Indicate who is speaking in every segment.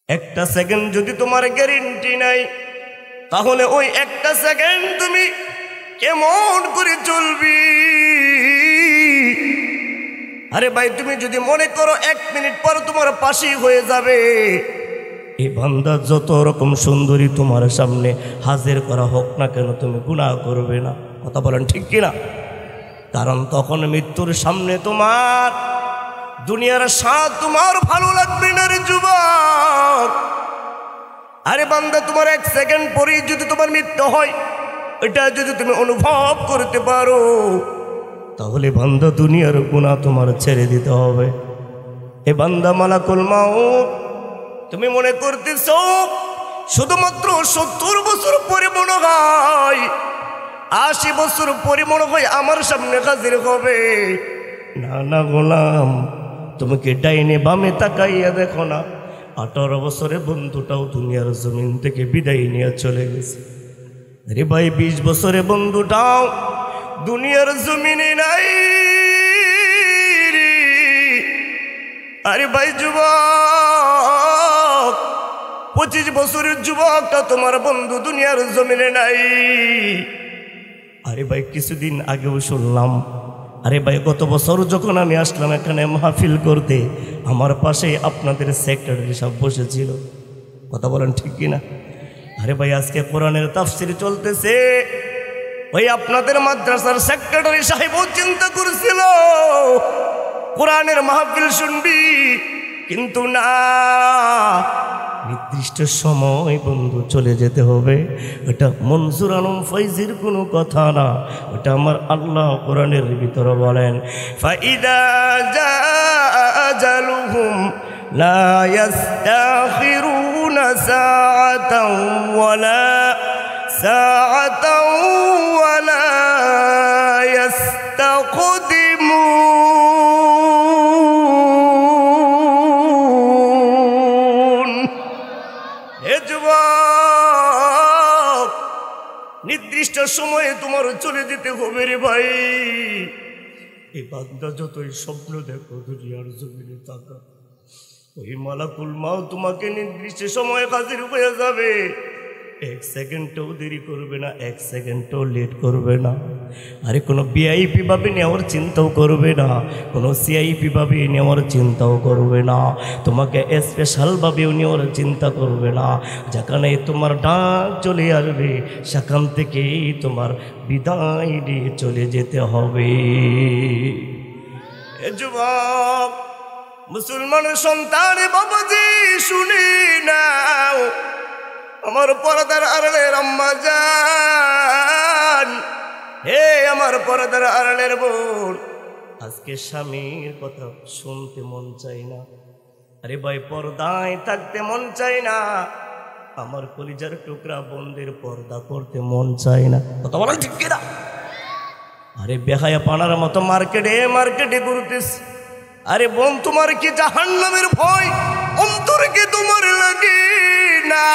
Speaker 1: একটা সেকেন্ড যদি তোমার গ্যারেন্টি নাই, তাহলে ওই একটা সেকেন্ড তুমি কেমন করে চলবি? আরে ভাই, তুমি যদি মনে করো 1 মিনিট পর তোমার পাশেই হয়ে যাবে, এই বান্দা যত রকম সুন্দরী তোমার সামনে হাজির করা হোক না কেন, তুমি গুনাহ করবে না। কথা বলেন ঠিক কিনা? কারণ তখন মৃত্যুর সামনে তোমার দুনিয়ার স্বাদ তোমার ভালো লাগবে না রে যুবক। আরে বান্দা, তোমার 1 সেকেন্ড পরেই যদি তোমার মৃত্যু হয়, এটা যদি তুমি অনুভব করতে পারো, তাহলে বান্দা দুনিয়ার গুনাহ তোমার ছেড়ে দিতে হবে। এ বান্দা, মালাকুল মাউত তুমি মনে করতেছ শুধুমাত্র 70 বছর পরে মনে হয়, 80 বছর পরে মনে হয় আমার সামনে হাজির হবে। না না গোলাম, তুমি কি ডাইনে বামে তাকাইয়া দেখো না, 18 বছরের বন্ধুটাও দুনিয়ার জমিন থেকে বিদায় নিয়ে চলে গেছে। আরে ভাই, 20 বছরের বন্ধুটাও দুনিয়ার জমিনে নাই। আরে ভাই যুবক, 25 বছরের যুবকটা তোমার বন্ধু দুনিয়ার জমিনে নাই। আরে ভাই, কিছুদিন আগেও শুনলাম, আরে ভাই গত বছর যখন আমি আসলাম এখানে মাহফিল করতে, আমার পাশে আপনাদের সেক্রেটারি সাহেব বসেছিল। কথা বলেন ঠিক কিনা? আরে ভাই, আজকে কোরআনের তাফসীর চলতেছে, ওই আপনাদের মাদ্রাসার সেক্রেটারি সাহেবও চিন্তা করেছিল কোরআনের মাহফিল শুনবি, কিন্তু না, নির্দিষ্ট সময় বন্ধু চলে যেতে হবে। এটা মনজুর আলম ফৈজির কোনো কথা না, ওটা আমার আল্লাহ কোরআনের ভিতরে বলেন, ফাইদা জাআ আজালুহুম লা ইস্তাখিরুনা সাআতাও ওয়ালা সাআতাও ওয়ালা ইস্তাকদিমুন। হে যুবক, নির্দিষ্ট সময়ে তোমার চলে যেতে হবে রে ভাই। এই বান্দা যতই স্বপ্ন দেখো দুনিয়ার জমিনে তাকা, ওই মালাকুল মাউত তোমাকে নির্দিষ্ট সময়ে হাজির হয়ে যাবে। 1 সেকেন্ডও দেরি করবে না, 1 সেকেন্ডও লেট করবে না। আরে কোনো ভিআইপি ভাবে নেওয়ার চিন্তাও করবে না, কোনো সিআইপি ভাবে নেওয়ার চিন্তাও করবে না, তোমাকে স্পেশাল ভাবেও নেওয়ার চিন্তা করবে না। যেখানে তোমার ডাক চলে আসবে, সেখান থেকেই তোমার বিদায় দিয়ে চলে যেতে হবে। এ যুবক, মুসলমানের সন্তান বাবাজি, শুনি নাও, আমার পর্দার আড়ালের আম্মা জান, হে আমার পর্দার আড়ালের বোন, আজকে স্বামীর কথা শুনতে মন চাই না। আরে ভাই, পর্দায় থাকতে মন চাই না, আমার কলিজার টুকরা বোনদের পর্দা করতে মন চাই না। কথা বলা ঠিক কিনা? আরে বেহায়া পানার মতো মার্কেটে ঘুরতেছ। আরে বোন, তোমার কি জাহান্নামের ভয় অন্তরে কি তোমার লাগে না?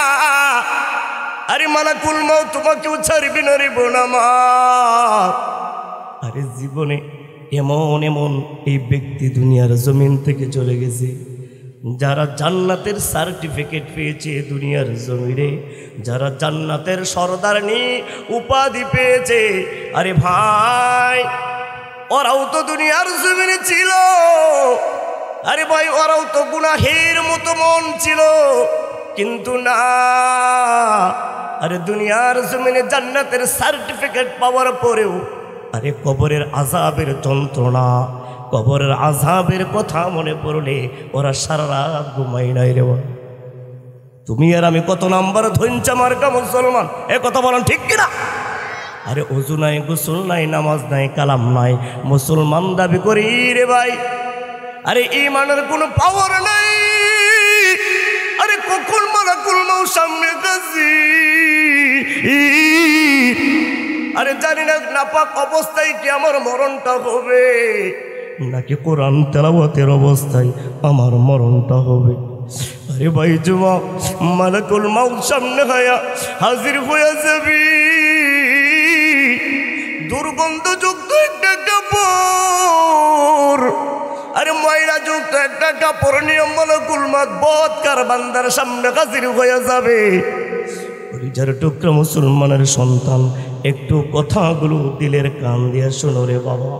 Speaker 1: আরে মালাকুল মাউত তোমাকেও ছাড়বি না রে বোন আমার। আরে জীবনে এমন এমন এই ব্যক্তি দুনিয়ার জমিন থেকে চলে গেছে, যারা জান্নাতের সার্টিফিকেট পেয়েছে দুনিয়ার জমিনে, যারা জান্নাতের সরদারনি উপাধি পেয়েছে। আরে ভাই, ওরাও তো দুনিয়ার জমিনে ছিল। আরে ভাই, ওরাও তো গুনাহের মতো মন ছিল, কিন্তু না, আরে দুনিয়ার জমিনে জান্নাতের সার্টিফিকেট পাওয়ার পরেও আরে কবরের আযাবের যন্ত্রণা, কবরের আযাবের কথা মনে পড়লে ওরা সারা রাত ঘুমাই নাই রে। তুমি আর আমি কত নাম্বার ধৈঞ্চা মার্কা মুসলমান, এ কথা বলেন ঠিক কিনা? আরে ওযু নাই, গোসল নাই, নামাজ নাই, কালাম নাই, মুসলমান দাবি করি রে ভাই। আরে ঈমানের কোনো পাওয়ার নাই। আরে কখন মালাকুল মাউত সামনে কাছে, আরে জানি না নাপাক অবস্থায় কি আমার মরণটা হবে, নাকি কোরআন তেলাওয়াতের অবস্থায় আমার মরণটা হবে। আরে ভাই যুবক, মালাকুল মাউত সামনে হাজির হয়ে যাবি, দুর্গন্ধযুক্ত একটা কাপড়, আরে আরে ময়লা যুক্ত একটা কাপড় নিয়ে মালাকুল মউত বৎকার বান্দার সামনে হাজির হয়ে যাবে। যার টুকরা মুসলমানের সন্তান, একটু কথাগুলো দিলের কান দিয়ে শোনো রে বাবা।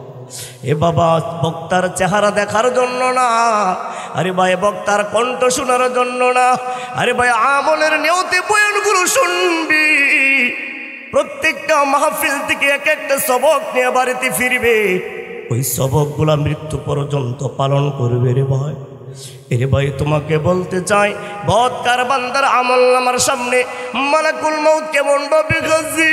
Speaker 1: এ বাবা, বক্তার চেহারা দেখার জন্য না, আরে ভাই বক্তার কণ্ঠ শোনার জন্য না, আরে ভাই আমলের নিয়তে বয়ানগুলো শুনবি। প্রত্যেকটা মাহফিল থেকে এক একটা সবক নিয়ে বাড়িতে ফিরবে, ওই সবকগুলা মৃত্যু পর্যন্ত পালন করবে রে ভাই। এরে ভাই তোমাকে বলতে চাই, বৎকার বান্দার আমল নামার সামনে মালাকুল মউত কেমন ভাবে হাজির।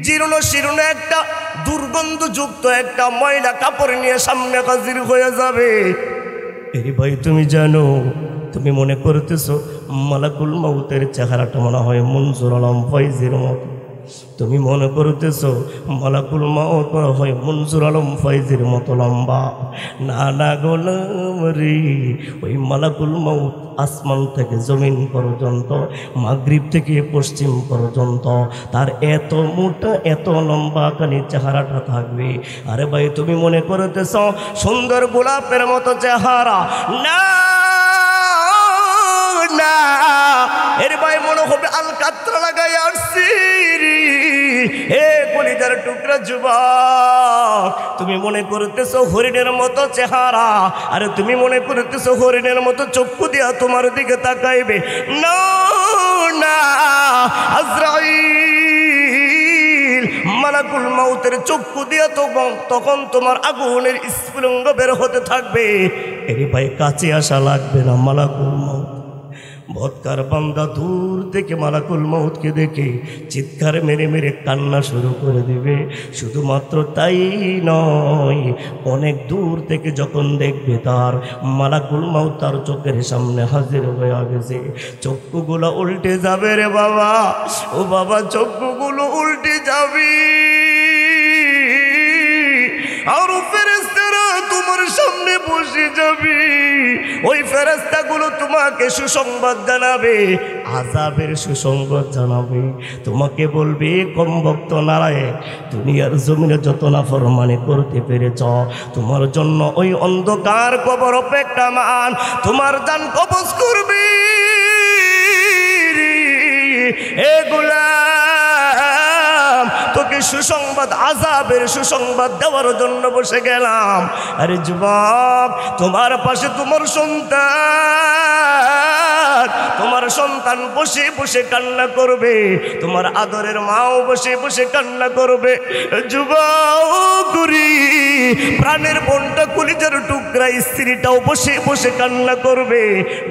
Speaker 1: জীর্ণ শীর্ণ একটা দুর্গন্ধযুক্ত একটা ময়লা কাপড় নিয়ে সামনে হাজির হয়ে যাবে। এরে ভাই তুমি জানো, তুমি মনে করতেছো মালাকুল মউতের চেহারাটা মনে হয় মনজুর আলম ফয়জির মতো। তুমি মনে করতেছো মালাকুল মউত হয় মনজুর আলম ফয়জির মতো লম্বা। না না গোলাম রে, ওই মালাকুল মউত আসমান থেকে জমিন পর্যন্ত, মাগরিব থেকে পশ্চিম পর্যন্ত তার এত মোটা এত লম্বা কানি চেহারাটা থাকবে। আরে ভাই তুমি মনে করতেছ সুন্দর গোলাপের মতো চেহারা, না না, এর ভাই মনে হবে আলকাতরা লাগাই আসছি। হে কলিজার টুকরা যুবক, তুমি মনে করতেছো হরিণের মতো চেহারা, আরে তুমি মনে করতেছো হরিণের মতো চক্ষু দিয়া তোমার দিকে তাকাইবে। না না, আজরাইল মালাকুল মউতের চক্ষু দিয়া তখন তোমার আগুনের স্ফুলিঙ্গ বের হতে থাকবে। এর ভাই কাছে আসা লাগবে না মালাকুল মউত। বৎকার বান্দা দূর থেকে মালাকুল মউতকে দেখে চিৎকার মেরে মেরে কান্না শুরু করে দিবে। শুধুমাত্র তাই নয়, অনেক দূর থেকে যখন দেখবে তার মালাকুল মউত তার চোখের সামনে হাজির হয়ে গেছে, চক্ষুগুলো উল্টে যাবে রে বাবা। ও বাবা, চক্ষুগুলো উল্টে যাবে, আর ফেরেশতারা তোমার সামনে বসে যাবে। ওই ফেরেশতাগুলো তোমাকে সুসংবাদ জানাবে, আযাবের সুসংবাদ জানাবে। তোমাকে বলবে, কম ভক্ত নারায়ণ, দুনিয়ার জমিনে যত নাফরমানি করতে পেরেছ, তোমার জন্য ওই অন্ধকার কবর অপেক্ষামান, তোমার জান কবজ করবে। এগুলা তোকে সুসংবাদ, আযাবের সুসংবাদ দেওয়ার জন্য বসে গেলাম। আরে যুবক, তোমার পাশে তোমার সন্তান বসে বসে কান্না করবে, তোমার আদরের মাও বসে বসে কান্না করবে। যুবক, প্রাণের বোনটা, কলিজার টুকরা স্ত্রীটাও বসে বসে কান্না করবে।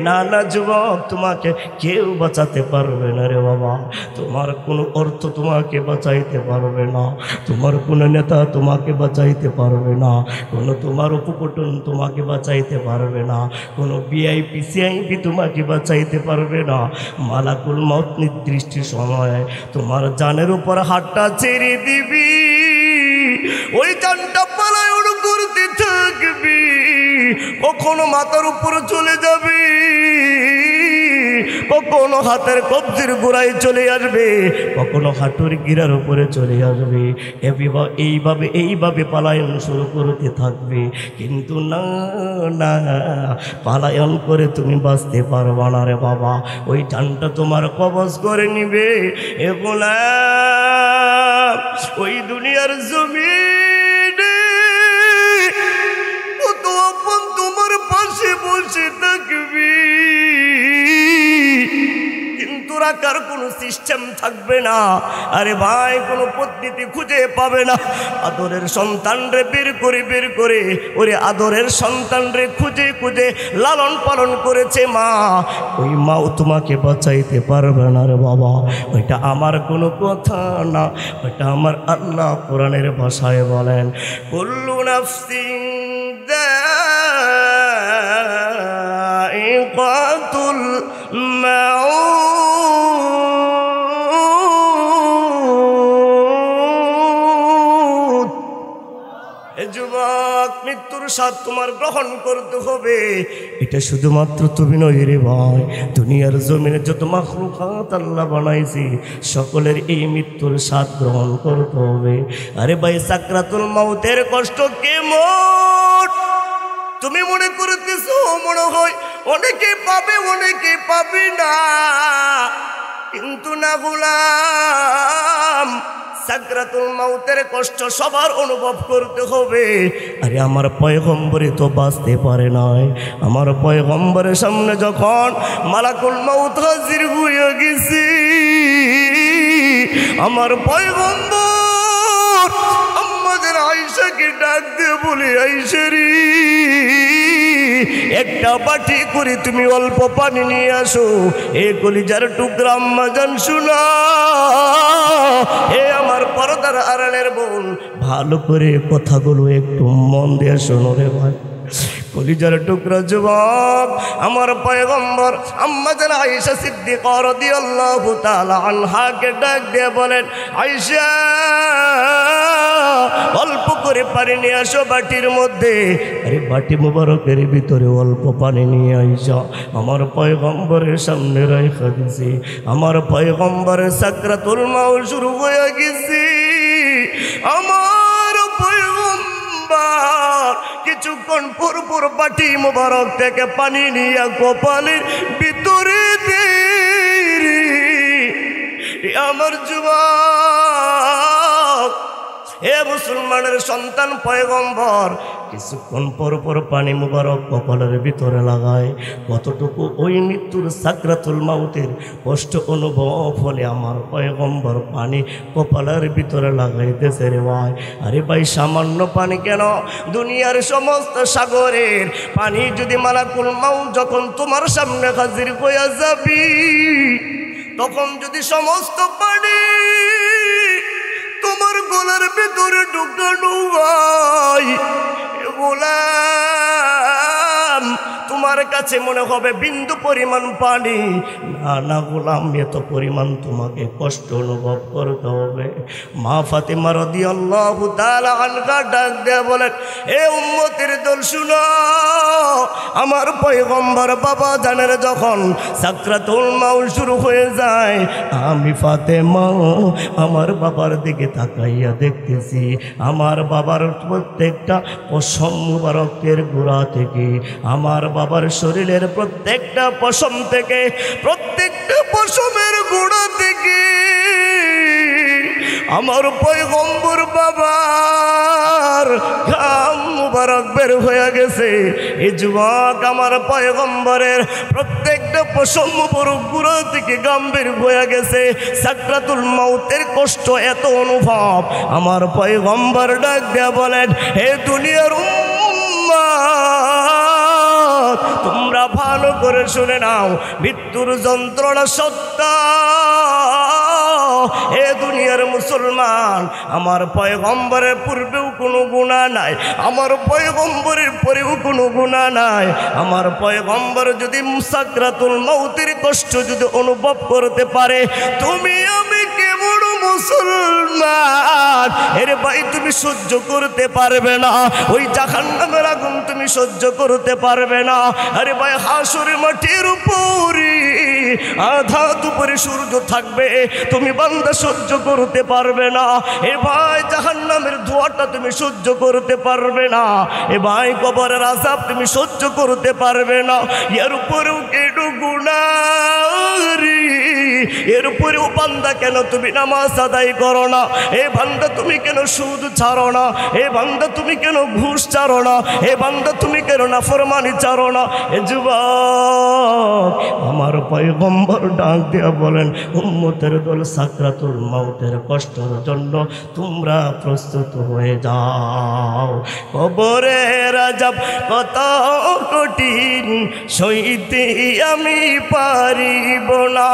Speaker 1: না না যুবক, তোমাকে কেউ বাঁচাতে পারবে না রে বাবা। তোমার কোনো অর্থ তোমাকে বাঁচাইতে পারবে না, তোমার কোনো নেতা তোমাকে বাঁচাইতে পারবে না, কোনো তোমার উপকটন তোমাকে বাঁচাইতে পারবে না, কোনো ভিআইপি সিআইপি তোমাকে বাঁচাইতে পারবে না। মালাকুল মউত নির্দিষ্ট সময় তোমার জানের উপর হাতটা ছেড়ে দিবি, ওই জানটা পালায়ন করতে থাকবি। কখনো মাথার উপরে চলে যাবে, কখনো হাতের কবজির গোড়ায় চলে আসবে, কখনো হাঁটুর গিরার উপরে চলে আসবে। এইভাবে এইভাবে পালায়ন শুরু করতে থাকবে। কিন্তু না না, পালায়ন করে তুমি বাঁচতে পারবা না রে বাবা। ওই জানটা তোমার কবজ করে নিবে। এ গোলাম, ওই দুনিয়ার জমিনে কত আপন তোমার পাশে বসে থাকবি, কিন্তু রাখার কোনো সিস্টেম থাকবে না। আরে ভাই, কোনো পদ্ধতি খুঁজে পাবে না। আদরের সন্তান রে বের করে ওরে আদরের সন্তান রে খুঁজে খুঁজে লালন পালন করেছে মা, ওই মাও তোমাকে বাঁচাইতে পারবে না রে বাবা। ওইটা আমার কোনো কথা না, ওইটা আমার আল্লাহ কোরআনের ভাষায় বলেন, কুল্লু নাফসিন যায়িকাতুল মাউত। এ যুবক, মৃত্যুর স্বাদ তোমার গ্রহণ করতে হবে। এটা শুধুমাত্র তুমি নয় রে ভাই, দুনিয়ার জমিনে যত মাখলুকাত আল্লাহ বানাইছি সকলের এই মৃত্যুর স্বাদ গ্রহণ করতে হবে। আরে ভাই সাকরাতুল মাউতের কষ্ট কেমন তুমি মনে করতেছ? মনে হয় অনেকে পাবে অনেকে পাবে না, কিন্তু না গোলাম, সাকরাতুল মাউতের কষ্ট সবার অনুভব করতে হবে। আরে আমার পয়গম্বরই তো বাঁচতে পারে নাই। আমার পয়গম্বরের সামনে যখন মালাকুল মাউত হাজির হয়ে গেছে, আমার পয়গম্বর আমাদের আয়েশাকে ডাক দিয়ে বলে, আয়েশারি একটা বাটি করে তুমি অল্প পানি নিয়ে আসো। এ কলিজার টুকরা আম্মা জান শুনা, এ আমার পর্দার আড়ালের বোন, ভালো করে কথাগুলো একটু মন দিয়ে শোনো রে ভাই। কলিজার টুকরা যুবক, আমার পয়গম্বর আম্মা জান আয়েশা সিদ্দিকা রাদিয়াল্লাহু তাআলা আনহাকে ডাক দিয়ে বলেন, আয়েশা অল্প করে পানি নিয়ে আসো বাটির মধ্যে। আরে বাটি মুবারকের ভিতরে অল্প পানি নিয়ে আইসা আমার পয়গম্বরের সামনে রাইখা দিছি। আমার পয়গম্বরের সাকরাতুল মাউত শুরু হয়ে গেছে। আমার পয়গম্বর কিছুক্ষণ পর বাটি মুবারক থেকে পানি নিয়ে কপালের ভিতরে দেয়। আমার যুবক, হে মুসলমানের সন্তান পয়গম্বর কিছুক্ষণ পর পানি মুবারক কপালের ভিতরে লাগায়। কতটুকু ওই মৃত্যুর সাকরাতুল মাউতের কষ্ট অনুভব হলে আমার পয়গম্বর পানি কপালের ভিতরে লাগাইতেছে রে ভাই। আরে ভাই সামান্য পানি কেন, দুনিয়ার সমস্ত সাগরের পানি যদি মালাকুল মাউত যখন তোমার সামনে হাজির হয়ে যাবি, তখন যদি সমস্ত পানি তোমার গলার ভেতরে ঢুকানো হয়, গোলাম তোমার কাছে মনে হবে বিন্দু পরিমাণ পানি। না গোলাম, এত পরিমাণ তোমাকে কষ্ট অনুভব করতে হবে। মা ফাতেমা রাদিয়াল্লাহু তাআলা আনহা ডাক দেয়া বলেন, এ উম্মতের দল শুনো, আমার পয়গম্বর বাবা জানের যখন সাকরাতুল মাউত শুরু হয়ে যায়, আমি ফাতেমা আমার বাবার দিকে তাকাইয়া দেখতেছি আমার বাবার প্রত্যেকটা পশম মুবারকের গোড়া থেকে, আমার বাবার শরীরের প্রত্যেকটা পশম থেকে, প্রত্যেকটা পশমের গোড়া থেকে আমার পয়গম্বর বাবার ঘাম মুবারক বের হয়ে গেছে। এই যুবক, আমার পয়গম্বরের প্রত্যেকটা পশম মুবারক গোড়া থেকে ঘাম বের হয়ে গেছে। সাকরাতুল মাউতের কষ্ট এত অনুভব, আমার পয়গম্বর ডাক দেয়া বলেন, হে দুনিয়ার উম্মত, তোমরা ভালো করে শুনে নাও, মৃত্যুর যন্ত্রণা সত্য। এ দুনিয়ার মুসলমান, আমার পয়গম্বরের পূর্বেও কোনো গুনাহ নাই, আমার পয়গম্বরের পরেও কোনো গুনাহ নাই। আমার পয়গম্বর যদি সাকরাতুল মাউতের কষ্ট যদি অনুভব করতে পারে, তুমি আমি কেমন মুসলমান? এরে ভাই তুমি সহ্য করতে পারবে না, ওই জাহান্নামের আগুন তুমি সহ্য করতে পারবে না। আরে ভাই হাসরের মাটির উপরে আধা দুপুরে সূর্য থাকবে, তুমি বান্দা সহ্য করতে পারবে না। এ ভাই জাহান্নামের ধোঁয়াটা তুমি সহ্য করতে পারবে না। এ ভাই কবরের আযাব তুমি সহ্য করতে পারবে না। এর উপরেও কেন গুনাহ, এর উপরেও বান্দা কেন তুমি নামাজ আদায় করো না? এ বান্দা তুমি কেন সুদ ছাড়ো না? এ বান্দা তুমি কেন ঘুষ ছাড়ো না? এ বান্দা তুমি কেন নাফরমানি ছাড়ো না? এ যুবক, আমার পয়গম্বর ডাক দিয়া বলেন, উম্মতের দল সাকরাতুল মাউতের কষ্টের জন্য তোমরা প্রস্তুত হয়ে যাও। কবরের আযাব কত কঠিন, সইতে আমি পারিব না,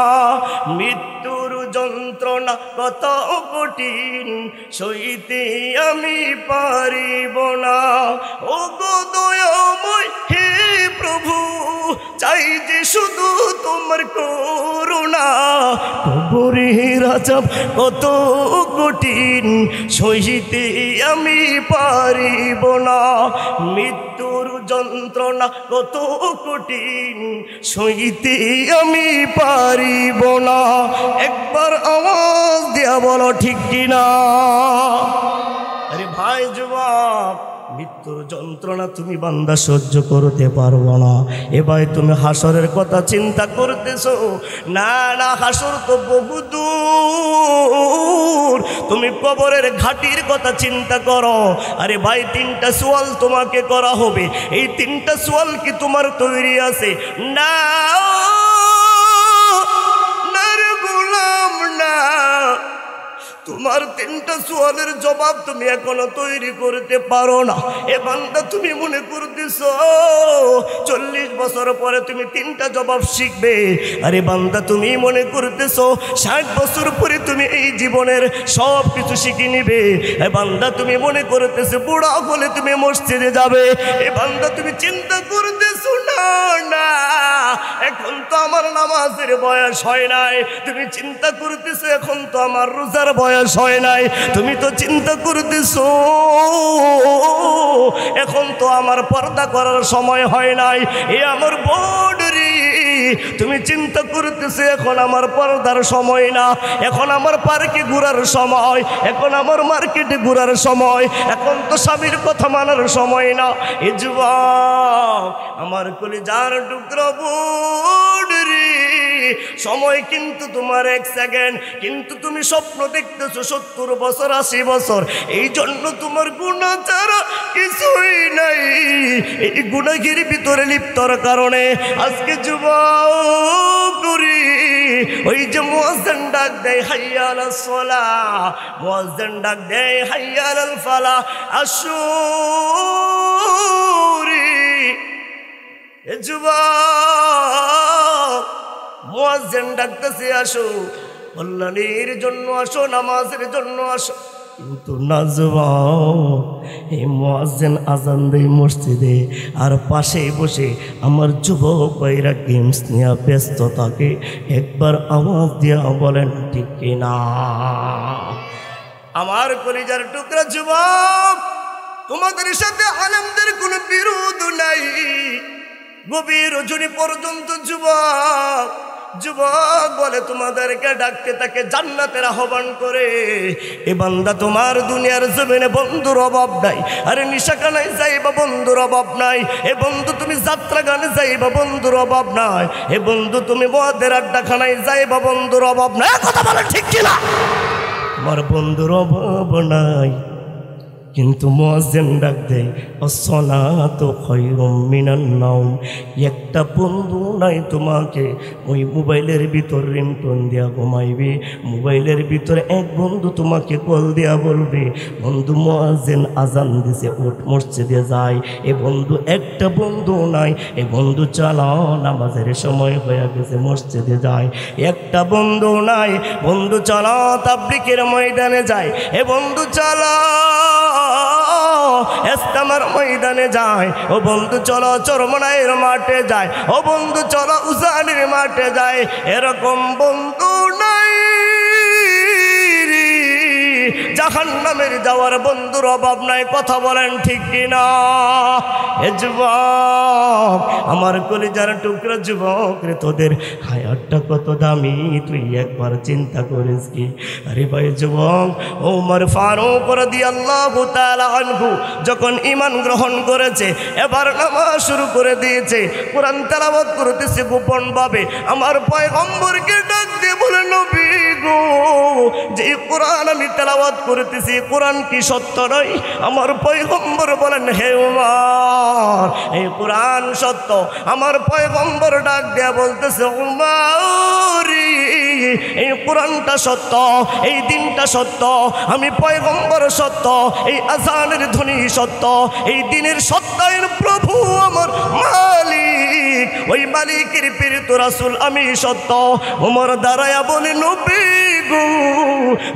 Speaker 1: মৃত্যুর যন্ত্রণা কত কঠিন সইতে আমি পারিব না। ও গো দয়াময় হে প্রভু, চাই যে শুধু তোমার করুণা। কবরের আযাব কত কঠিন সইতে আমি পারিব না। মৃত্যুর যন্ত্রণা কত কঠিন সইতে আমি পারিব না। একবার আওয়াজ দিয়া বলো ঠিক কিনা। আরে ভাই যুবক, মৃত্যুর যন্ত্রণা তুমি বান্দা সহ্য করতে পারবো না। এ ভাই তুমি হাসরের কথা চিন্তা করতেছো? না না, হাসর তো বহু দূর। তুমি কবরের ঘাটির কথা চিন্তা করো। আরে ভাই, 3টা সওয়াল তোমাকে করা হবে। এই 3টা সওয়াল কি তোমার তৈরি আছে? না না রে গোলাম, না। তোমার 3টা সওয়ালের জবাব তুমি এখনো তৈরি করতে পারো না। এ বান্দা, তুমি মনে করতেছো 40 বছর পরে তুমি 3টা জবাব শিখবে। আরে বান্দা, তুমি মনে করতেছো 60 বছর পরে তুমি এই জীবনের সব কিছু শিখে নিবে। এ বান্দা, তুমি মনে করতেছো বুড়া হলে তুমি মসজিদে যাবে। এ বান্দা, তুমি চিন্তা করতেছো না না, এখন তো আমার নামাজের বয়স হয় নাই। তুমি চিন্তা করতেছো এখন তো আমার রোজার বয়স হয় নাই। তুমি তো চিন্তা করতেছো এখন তো আমার পর্দা করার সময় হয় নাই। এ আমার বোন রে, তুমি চিন্তা করতেছো এখন আমার পর্দার সময় না, এখন আমার পার্কে ঘোরার সময়, এখন আমার মার্কেটে ঘোরার সময়, এখন তো স্বামীর কথা মানার সময় না। এ যুবক, আমার কলিজার টুকরা বোন রে, সময় কিন্তু তোমার 1 সেকেন্ড, কিন্তু তুমি স্বপ্ন দেখতেছো 70 বছর 80 বছর। এই জন্য তোমার গুনাহ ছাড়া কিছুই নাই। এই গুনাহের ভিতরে লিপ্তর কারণে আজকে যুবক করি ওই যে মুয়াজ্জিন ডাক দেয় হাইয়া আলাস সালাহ, মুয়াজ্জিন ডাক দেয় হাইয়া আলাল ফালাহ, আসো রে এ যুবক, মুয়াজ্জিন ডাকতেছে আসো, কল্যাণের জন্য আসো, নামাজের জন্য আসো। কিন্তু না যুবক, এই মুয়াজ্জিন আজান দেয় মসজিদে, আর পাশে বসে আমার যুবক ভাইরা গেমস নিয়ে ব্যস্ত থাকে। একবার আওয়াজ দিয়া বলেন ঠিক কিনা। আমার কলিজার টুকরা যুবক, তোমাদের সাথে আলেমদের কোনো বিরোধ নাই। গভীর রজনী পর্যন্ত যুবক যুবক বলে তোমাদেরকে ডাকতে তাকে জান্নাতের আহ্বান করে। এ বান্দা, তোমার দুনিয়ার জমিনে বন্ধুর অভাব নাই। আরে নিশাখানায় যাইবা বন্ধুর অভাব নাই। এ বন্ধু, তুমি যাত্রা গানে যাইবা বন্ধুর অভাব নাই। এ বন্ধু, তুমি মদের আড্ডাখানায় যাইবা বন্ধুর অভাব নাই। কথা বলে ঠিক কিনা। তোমার বন্ধুর অভাব নাই, কিন্তু মুয়াজ্জিন ডাক দেয় আসসালাতু খায়রুম মিনান নাওম। একটা বন্ধু নাই তোমাকে ওই মোবাইলের ভিতর রিংটোন দিয়া ঘুমাইবে। মোবাইলের ভিতরে এক বন্ধু তোমাকে কল দিয়া বলবে বন্ধু মুয়াজ্জিন আজান দিছে, উঠ মসজিদে যাই। এ বন্ধু একটা বন্ধু নাই। এ বন্ধু চালাও, নামাজের সময় হয়ে গেছে, মসজিদে যায়। একটা বন্ধু নাই। বন্ধু চালাও, তাবলীগের ময়দানে যায়। এ বন্ধু চালাও, ইস্তেমার ময়দানে যায়। ও বন্ধু চলো চরমনাইয়ের মাঠে যায়। ও বন্ধু চলো উজানের মাঠে যায়। এরকম বন্ধু নাই। জাহান্নামের যাওয়ার বন্ধুর অভাব নাই। কথা বলেন ঠিক কিনা। এ যুবক, আমার কলিজার টুকরা যুবক রে, তোদের হায়াতটা কত দামি তুই একবার চিন্তা করিস কি? আরে ভাই যুবক, ওমর ফারুক রাদিয়াল্লাহু তাআলা আনহু যখন ঈমান গ্রহণ করেছে, এবার নামাজ শুরু করে দিয়েছে, কোরআন তেলাওয়াত করতেছে গোপন ভাবে। আমার পয়গম্বরকে ডাক দিয়ে বলে নবী গো, যে কোরআন আমি তেলাওয়াত করতেছি, কোরআন কি সত্য নয়? আমার পয়গম্বর বলেন হে উমর, এই কোরআন সত্য। আমার পয়গম্বর ডাক দেয়া বলতেছে উমর, এই কোরআনটা সত্য, এই দিনটা সত্য, আমি পয়গম্বর সত্য, এই আযানের ধ্বনি সত্য, এই দিনের সত্যায়ন প্রভু আমার মালিক, ওই মালিকের প্রেরিত রাসূল আমি সত্য। উমর দাঁড়ায়া বলে নবী গো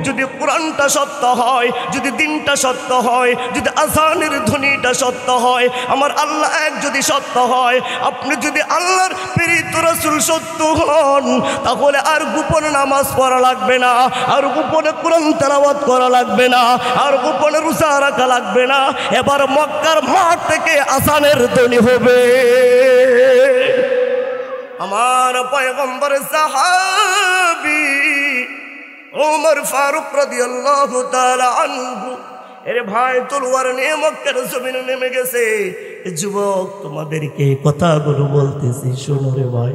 Speaker 1: যদি কোরআনটা সত্য হয়, যদি দিনটা সত্য হয়, যদি আযানের ধ্বনিটা সত্য হয়, আমার আল্লাহ এক যদি সত্য হয়, আপনি যদি আল্লাহর প্রেরিত রাসূল সত্য হন, তাহলে আর গোপনে নামাজ পড়া লাগবে না, আর গোপনে কোরআন তেলাওয়াত করা লাগবে না, আর গোপনে রোজা রাখা লাগবে না। এবার মক্কার মাঠ থেকে আযানের ধ্বনি হবে। আমার পয়গম্বরের সাহাবী ওমর ফারুক রাদিয়াল্লাহু তাআলা আনহু, এর ভাই তলোয়ার নিয়ে মক্কার জমিনে নেমে গেছে। যুবক, তোমাদেরকে কথাগুলো বলতেছি শোনো রে ভাই।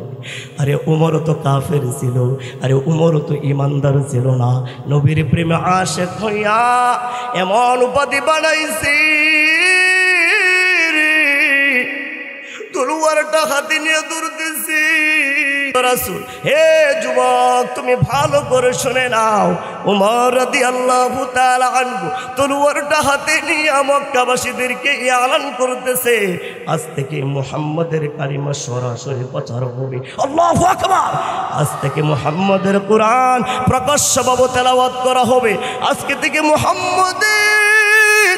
Speaker 1: আরে উমরও তো কাফের ছিল, আরে উমরও তো ইমানদার ছিল না। নবীর প্রেমে আশিক হইয়া এমন উপাধি বানাইছি, তলোয়ারটা হাতে নিয়ে দৌড়তেছি। রাসূল, হে যুবক, তুমি ভালো করে শুনে নাও। উমর রাদিয়াল্লাহু তাআলা আনহু তলোয়ারটা হাতে নিয়ে মক্কাবাসীদেরকে এলান করতেছে, আজ থেকে মুহাম্মাদের কালিমা সরাসরি প্রচার হবে। আল্লাহু আকবার। আজ থেকে মুহাম্মাদের কোরআন প্রকাশ্যভাবে তেলাওয়াত করা হবে। আজকে থেকে মুহাম্মাদের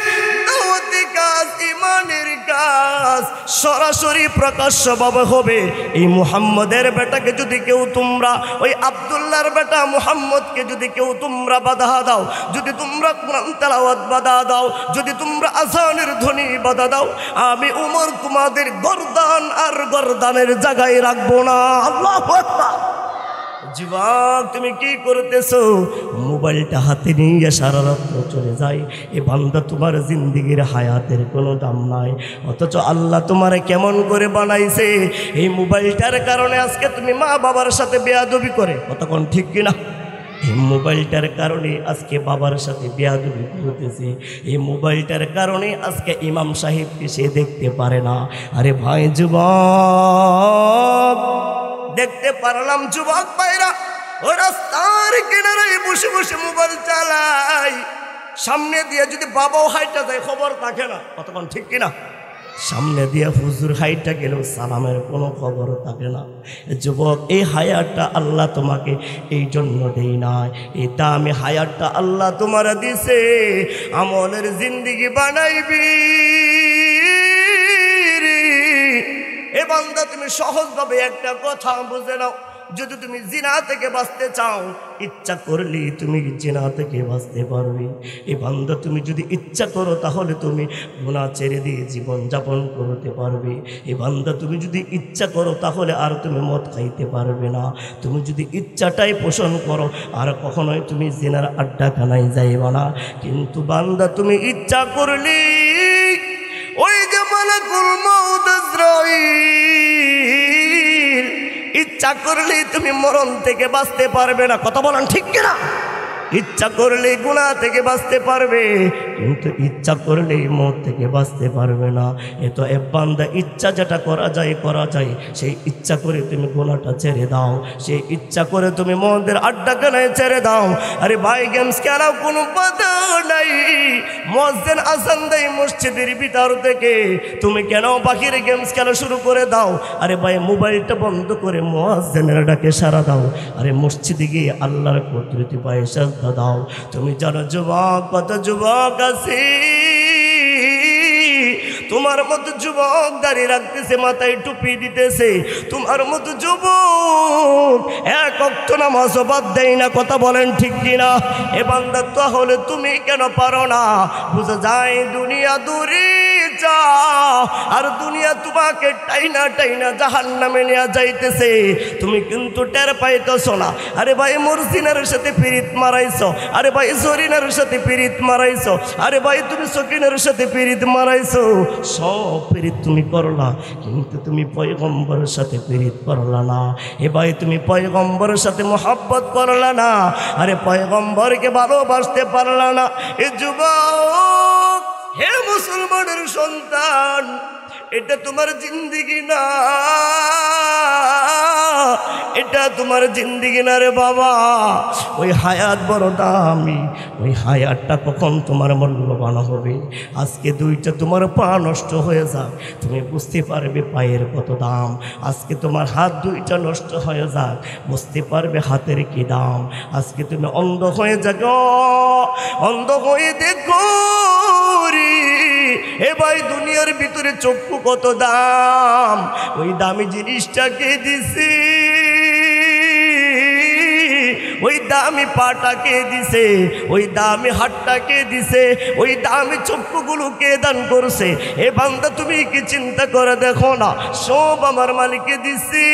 Speaker 1: দাওয়াতি কাজ, ইমানের কাজ সরাসরি প্রকাশ্যভাবে হবে। এই মুহাম্মাদের বেটাকে যদি কেউ তোমরা, ওই আব্দুল্লাহর বেটা মুহাম্মদকে যদি কেউ তোমরা বাধা দাও, যদি তোমরা কোরআন তেলাওয়াত বাধা দাও, যদি তোমরা আযানের ধ্বনি বাধা দাও, আমি উমর তোমাদের গর্দান আর গর্দানের জায়গায় রাখবো না। আল্লাহু আকবার। যুবক, তুমি কি করতেছো? মোবাইলটা হাতে নিয়ে সারা রাত্র চলে যায়। এ বান্দা, তোমার জিন্দিগির হায়াতের কোনো দাম নাই, অথচ আল্লাহ তোমারে কেমন করে বানাইছে। এই মোবাইলটার কারণে আজকে তুমি মা বাবার সাথে বেয়াদবি করে, কতক্ষণ ঠিক কিনা? এই মোবাইলটার কারণে আজকে বাবার সাথে বেয়াদবি করতেছে। এই মোবাইলটার কারণে আজকে ইমাম সাহেবকে সে দেখতে পারে না। আরে ভাই যুবক, দেখতে পারলাম যুবক ভাইরা ও রাস্তার কিনারায় বসে বসে মোবাইল চালাই, সামনে দিয়ে যদি বাবাও হাইটা যায় খবর থাকে না, কতক্ষণ ঠিক কিনা? সামনে দিয়ে হুজুর হাইটা গেলেও সালামের কোনো খবর থাকে না। যুবক, এই হায়াতটা আল্লাহ তোমাকে এই জন্য দেই নাই, এটা আমি হায়াতটা আল্লাহ তোমার দিছে আমলের জিন্দিগি বানাইবি। এ বান্দা, তুমি সহজভাবে একটা কথা বুঝে নাও, যদি তুমি জিনা থেকে বাঁচতে চাও, ইচ্ছা করলে তুমি জিনা থেকে বাঁচতে পারবে। এই বান্দা, তুমি যদি ইচ্ছা করো তাহলে তুমি গুনাহ ছেড়ে দিয়ে জীবন যাপন করতে পারবে। এই বান্দা, তুমি যদি ইচ্ছা করো তাহলে আর তুমি মদ খাইতে পারবে না। তুমি যদি ইচ্ছাটাই পোষণ করো, আর কখনোই তুমি জিনার আড্ডাখানায় যাইবা না। কিন্তু বান্দা, তুমি ইচ্ছা করলে ওই যে মালাকুল মউত আজরাইল, ইচ্ছা করলেই তুমি মরণ থেকে বাঁচতে পারবে না। কথা বলেন ঠিক কিনা? ইচ্ছা করলে গুনাহ থেকে বাঁচতে পারবে, কিন্তু ইচ্ছা করলেই মত থেকে বাঁচতে পারবে না। এত এ বান্দা, ইচ্ছা যেটা করা যায়, সেই ইচ্ছা করে তুমি গুনাহটা ছেড়ে দাও, সেই ইচ্ছা করে তুমি মদের আড্ডাখানায় ছেড়ে দাও। আরে ভাই, গেমস খেলাও কোনো বাধা নাই, মুয়াজ্জিন আযান দেয় মসজিদের ভিতর থেকে, তুমি কেন বাহিরে গেমস খেলা শুরু করে দাও? আরে ভাই, মোবাইলটা বন্ধ করে মুয়াজ্জিনের ডাকে সাড়া দাও। আরে মসজিদে গিয়ে আল্লাহর কুদরতি পায়ে সাজদা দাও। তুমি জানো যুবক, কত যুবক আছে তোমার মতো যুবক দাঁড়িয়ে রাখতেছে, মাথায় টুপি দিতেছে, তোমার মতো যুবক এক ওয়াক্ত নামাজও বাদ দেয় না। কথা বলেন ঠিক কিনা? এ বান্দা, তাহলে তুমি কেন পারো না? বুঝা যায় দুনিয়া দূরে যা, আর দুনিয়া তোমাকে টাইনা টাইনা জাহান্নামে নিয়ে যাইতেছে, তুমি কিন্তু টের পাইতেছ না। আরে ভাই, মুরসিনার সাথে পিরিত মারাইছো, আরে ভাই জরিনার সাথে পিরিত মারাইছো, আরে ভাই তুমি সকিনের সাথে পিরিত মারাইছো, সব পিরিত তুমি করলা, কিন্তু তুমি পয়গম্বরের সাথে পিরিত করলা না। এ ভাই, তুমি পয়গম্বরের সাথে মোহাব্বত করলা না, আরে পয়গম্বরকে ভালোবাসতে পারলা না। এ যুবক, হে মুসলমানের সন্তান, এটা তোমার জিন্দিগি না, এটা তোমার জিন্দিগি না রে বাবা। ওই হায়াত বড় দামি, ওই হায়াতটা কখন তোমার মূল্যবান হবে। আজকে দুইটা তোমার পা নষ্ট হয়ে যাক, তুমি বুঝতে পারবে পায়ের কত দাম। আজকে তোমার হাত দুইটা নষ্ট হয়ে যাক, বুঝতে পারবে হাতের কি দাম। আজকে তুমি অন্ধ হয়ে যাগো, অন্ধ হয়ে দেখো এ ভাই দুনিয়ার ভিতরে চক্ষু কত দাম। ওই দামি জিনিসটাকে দিছি, ওই দামি পাটাকে দিছে, ওই দামি হাতটাকে দিছে, ওই দামি চক্ষুগুলোকে দান করছে। এ বান্দা তুমি কি চিন্তা করে দেখো না, সব আমার মালিকে দিছি।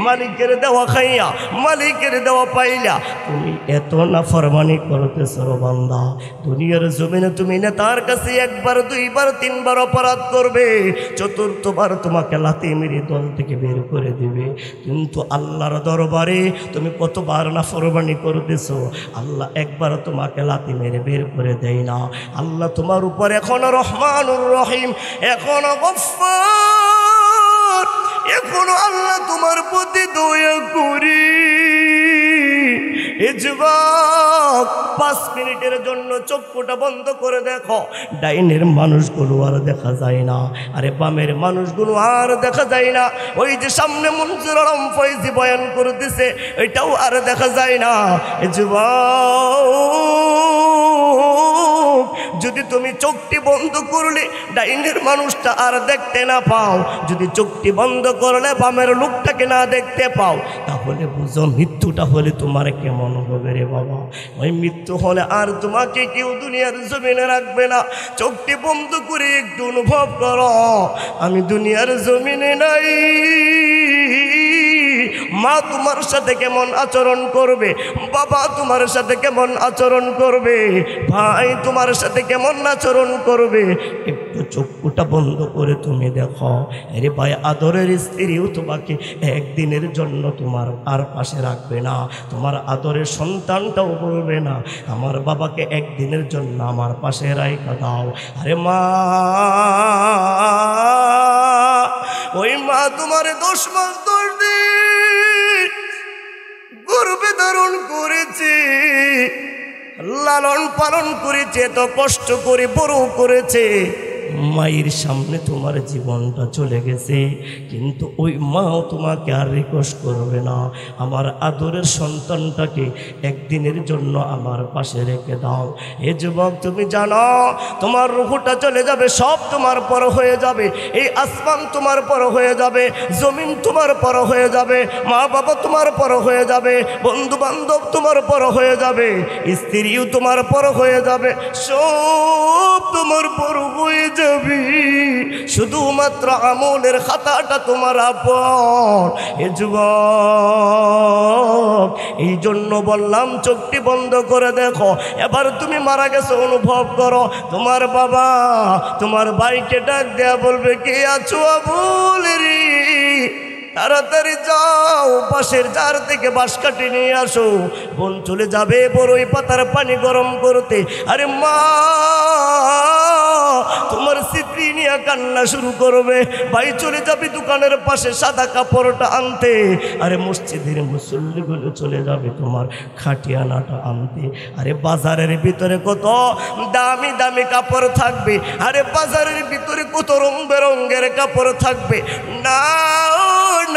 Speaker 1: মালিকের দেওয়া খাইয়া, মালিকের দেওয়া পাইলা তুমি এত নাফরমানি করতেছো বান্দা। দুনিয়ার জমিনে তুমি না তার কাছে একবার দুইবার তিনবার অপরাধ করবে, চতুর্থবার তোমাকে লাথি মেরে দল থেকে বের করে দিবে। কিন্তু আল্লাহর দরবারে তুমি কতবার নাফরমানি করতেছো, আল্লাহ একবার তোমাকে লাথি মেরে বের করে দেয় না। আল্লাহ তোমার উপর এখনো রহমানুর রহিম, এখনো গফফার, এখনো আল্লাহ তোমার প্রতি দয়া করি। এ যুবক 5 মিনিটের জন্য চক্ষুটা বন্ধ করে দেখো, ডাইনের মানুষগুলো আর দেখা যায় না, আরে বামের মানুষগুলো আর দেখা যায় না। ওই যে সামনে মনজুর আলম ফয়জি বয়ান করতেছে, এটাও আর দেখা যায় না। এ যুবক, যদি তুমি চোখটি বন্ধ করলে ডাইনের মানুষটা আর দেখতে না পাও, যদি চোখটি বন্ধ করলে বামের লোকটাকে না দেখতে পাও, তাহলে বুঝো মৃত্যুটা হলে তোমার কেমন হবে রে বাবা। ওই মৃত্যু হলে আর তোমাকে কেউ দুনিয়ার জমিনে রাখবে না। চোখটি বন্ধ করে একটু অনুভব করো, আমি দুনিয়ার জমিনে নাই। মা তোমার সাথে কেমন আচরণ করবে, বাবা তোমার সাথে কেমন আচরণ করবে, ভাই তোমার সাথে কেমন আচরণ করবে, একটু চক্ষুটা বন্ধ করে তুমি দেখো। আরে ভাই, আদরের স্ত্রীও তোমাকে একদিনের জন্য তোমার আর পাশে রাখবে না, তোমার আদরের সন্তানটাও বলবে না আমার বাবাকে একদিনের জন্য আমার পাশে রাখা দাও। আরে মা, ওই মা তোমার 10 মাস 10 দিন গর্ভে ধারণ করেছে, লালন পালন করেছে, তো কষ্ট করে বড় করেছে। মায়ের সামনে তোমার জীবনটা চলে গেছে, কিন্তু ওই মাও তোমাকে আর রিকোয়েস্ট করবে না আমার আদরের সন্তানটাকে একদিনের জন্য আমার পাশে রেখে দাও। এ যুবক, তুমি জানো তোমার রূহটা চলে যাবে, সব তোমার পর হয়ে যাবে, এই আসমান তোমার পর হয়ে যাবে, জমিন তোমার পর হয়ে যাবে, মা বাবা তোমার পর হয়ে যাবে, বন্ধু বান্ধব তোমার পর হয়ে যাবে, স্ত্রীও তোমার পর হয়ে যাবে, সব তোমার পর হয়ে যাবে। শুধুমাত্র আমলের খাতাটা তোমার আপন। এ যুবক, এই জন্য বললাম চোখটি বন্ধ করে দেখো। এবার তুমি মারা গেছো অনুভব করো, তোমার বাবা তোমার ভাইকে ডাক দেয়া বলবে, কে আছো আবুল রে, তাড়াতাড়ি যাও পাশের জার থেকে বাঁশ কাটি নিয়ে আসো, বোন চলে যাবে বড়ই পাতার পানি গরম করতে। আরে মা তোমার স্ত্রী নিয়ে কান্না শুরু করবে, ভাই চলে যাবে দোকানের পাশে সাদা কাপড়টা আনতে, আরে মসজিদের মুসল্লিগুলো চলে যাবে তোমার খাটিয়ানাটা আনতে। আরে বাজারের ভিতরে কত দামি দামি কাপড় থাকবে, আরে বাজারের ভিতরে কত রং বেরঙ্গের কাপড় থাকবে, না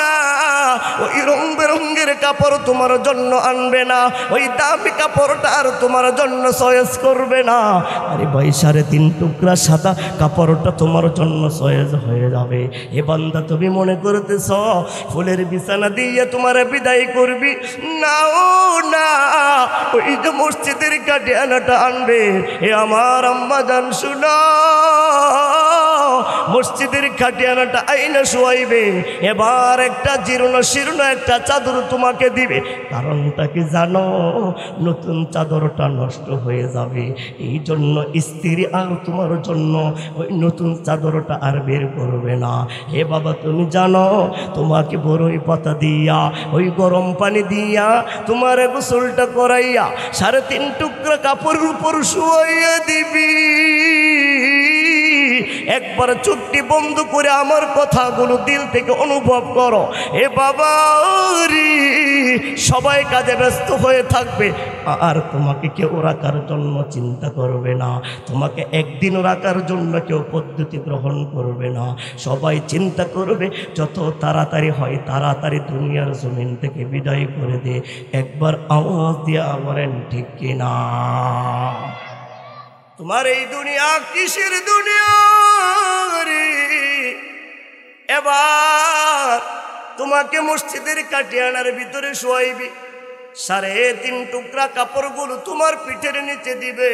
Speaker 1: না ওই রং বেরঙ্গের কাপড় তোমার জন্য আনবে না, ওই দামি কাপড়টা আর তোমার জন্য চয়েস করবে না। আরে ভাই 3.5 টুকরা সাদা কাপড়টা তোমার জন্য চয়েস হয়ে যাবে। এ বান্দা, তুমি মনে করতেছ ফুলের বিছানা দিয়ে তোমার বিদায় করবি, না ও না, ওই যে মসজিদের কাটিয়ানাটা আনবে। এ আমার আম্মা জান শুনো, মসজিদের খাটিয়ানাটা আইনা শুয়াইবে, এবার একটা জীর্ণ শীর্ণ একটা চাদর তোমাকে দিবে। কারণটা কি জানো? নতুন চাদরটা নষ্ট হয়ে যাবে, এই জন্য স্ত্রী আর তোমার জন্য ওই নতুন চাদরটা আর বের করবে না। হে বাবা, তুমি জানো তোমাকে বড়ই পাতা দিয়া ওই গরম পানি দিয়া তোমার গোসলটা করাইয়া 3.5 টুকরা কাপড়ের উপর শুয়াইয়া দিবি। একবার চুপটি বন্ধ করে আমার কথাগুলো দিল থেকে অনুভব করো। এ বাবা রে, সবাই কাজে ব্যস্ত হয়ে থাকবে, আর তোমাকে কেউ রাখার জন্য চিন্তা করবে না, তোমাকে একদিনও রাখার জন্য কেউ পদ্ধতি গ্রহণ করবে না। সবাই চিন্তা করবে যত তাড়াতাড়ি হয় তাড়াতাড়ি দুনিয়ার জমিন থেকে বিদায় করে দে। একবার আওয়াজ দিয়ে বলেন ঠিক কিনা? তোমার এই দুনিয়া কিসের দুনিয়া রে? এবার তোমাকে মসজিদের কাটিয়ানার ভিতরে শোয়াইবি, 3.5 টুকরা কাপড়গুলো তোমার পিঠের নিচে দিবে।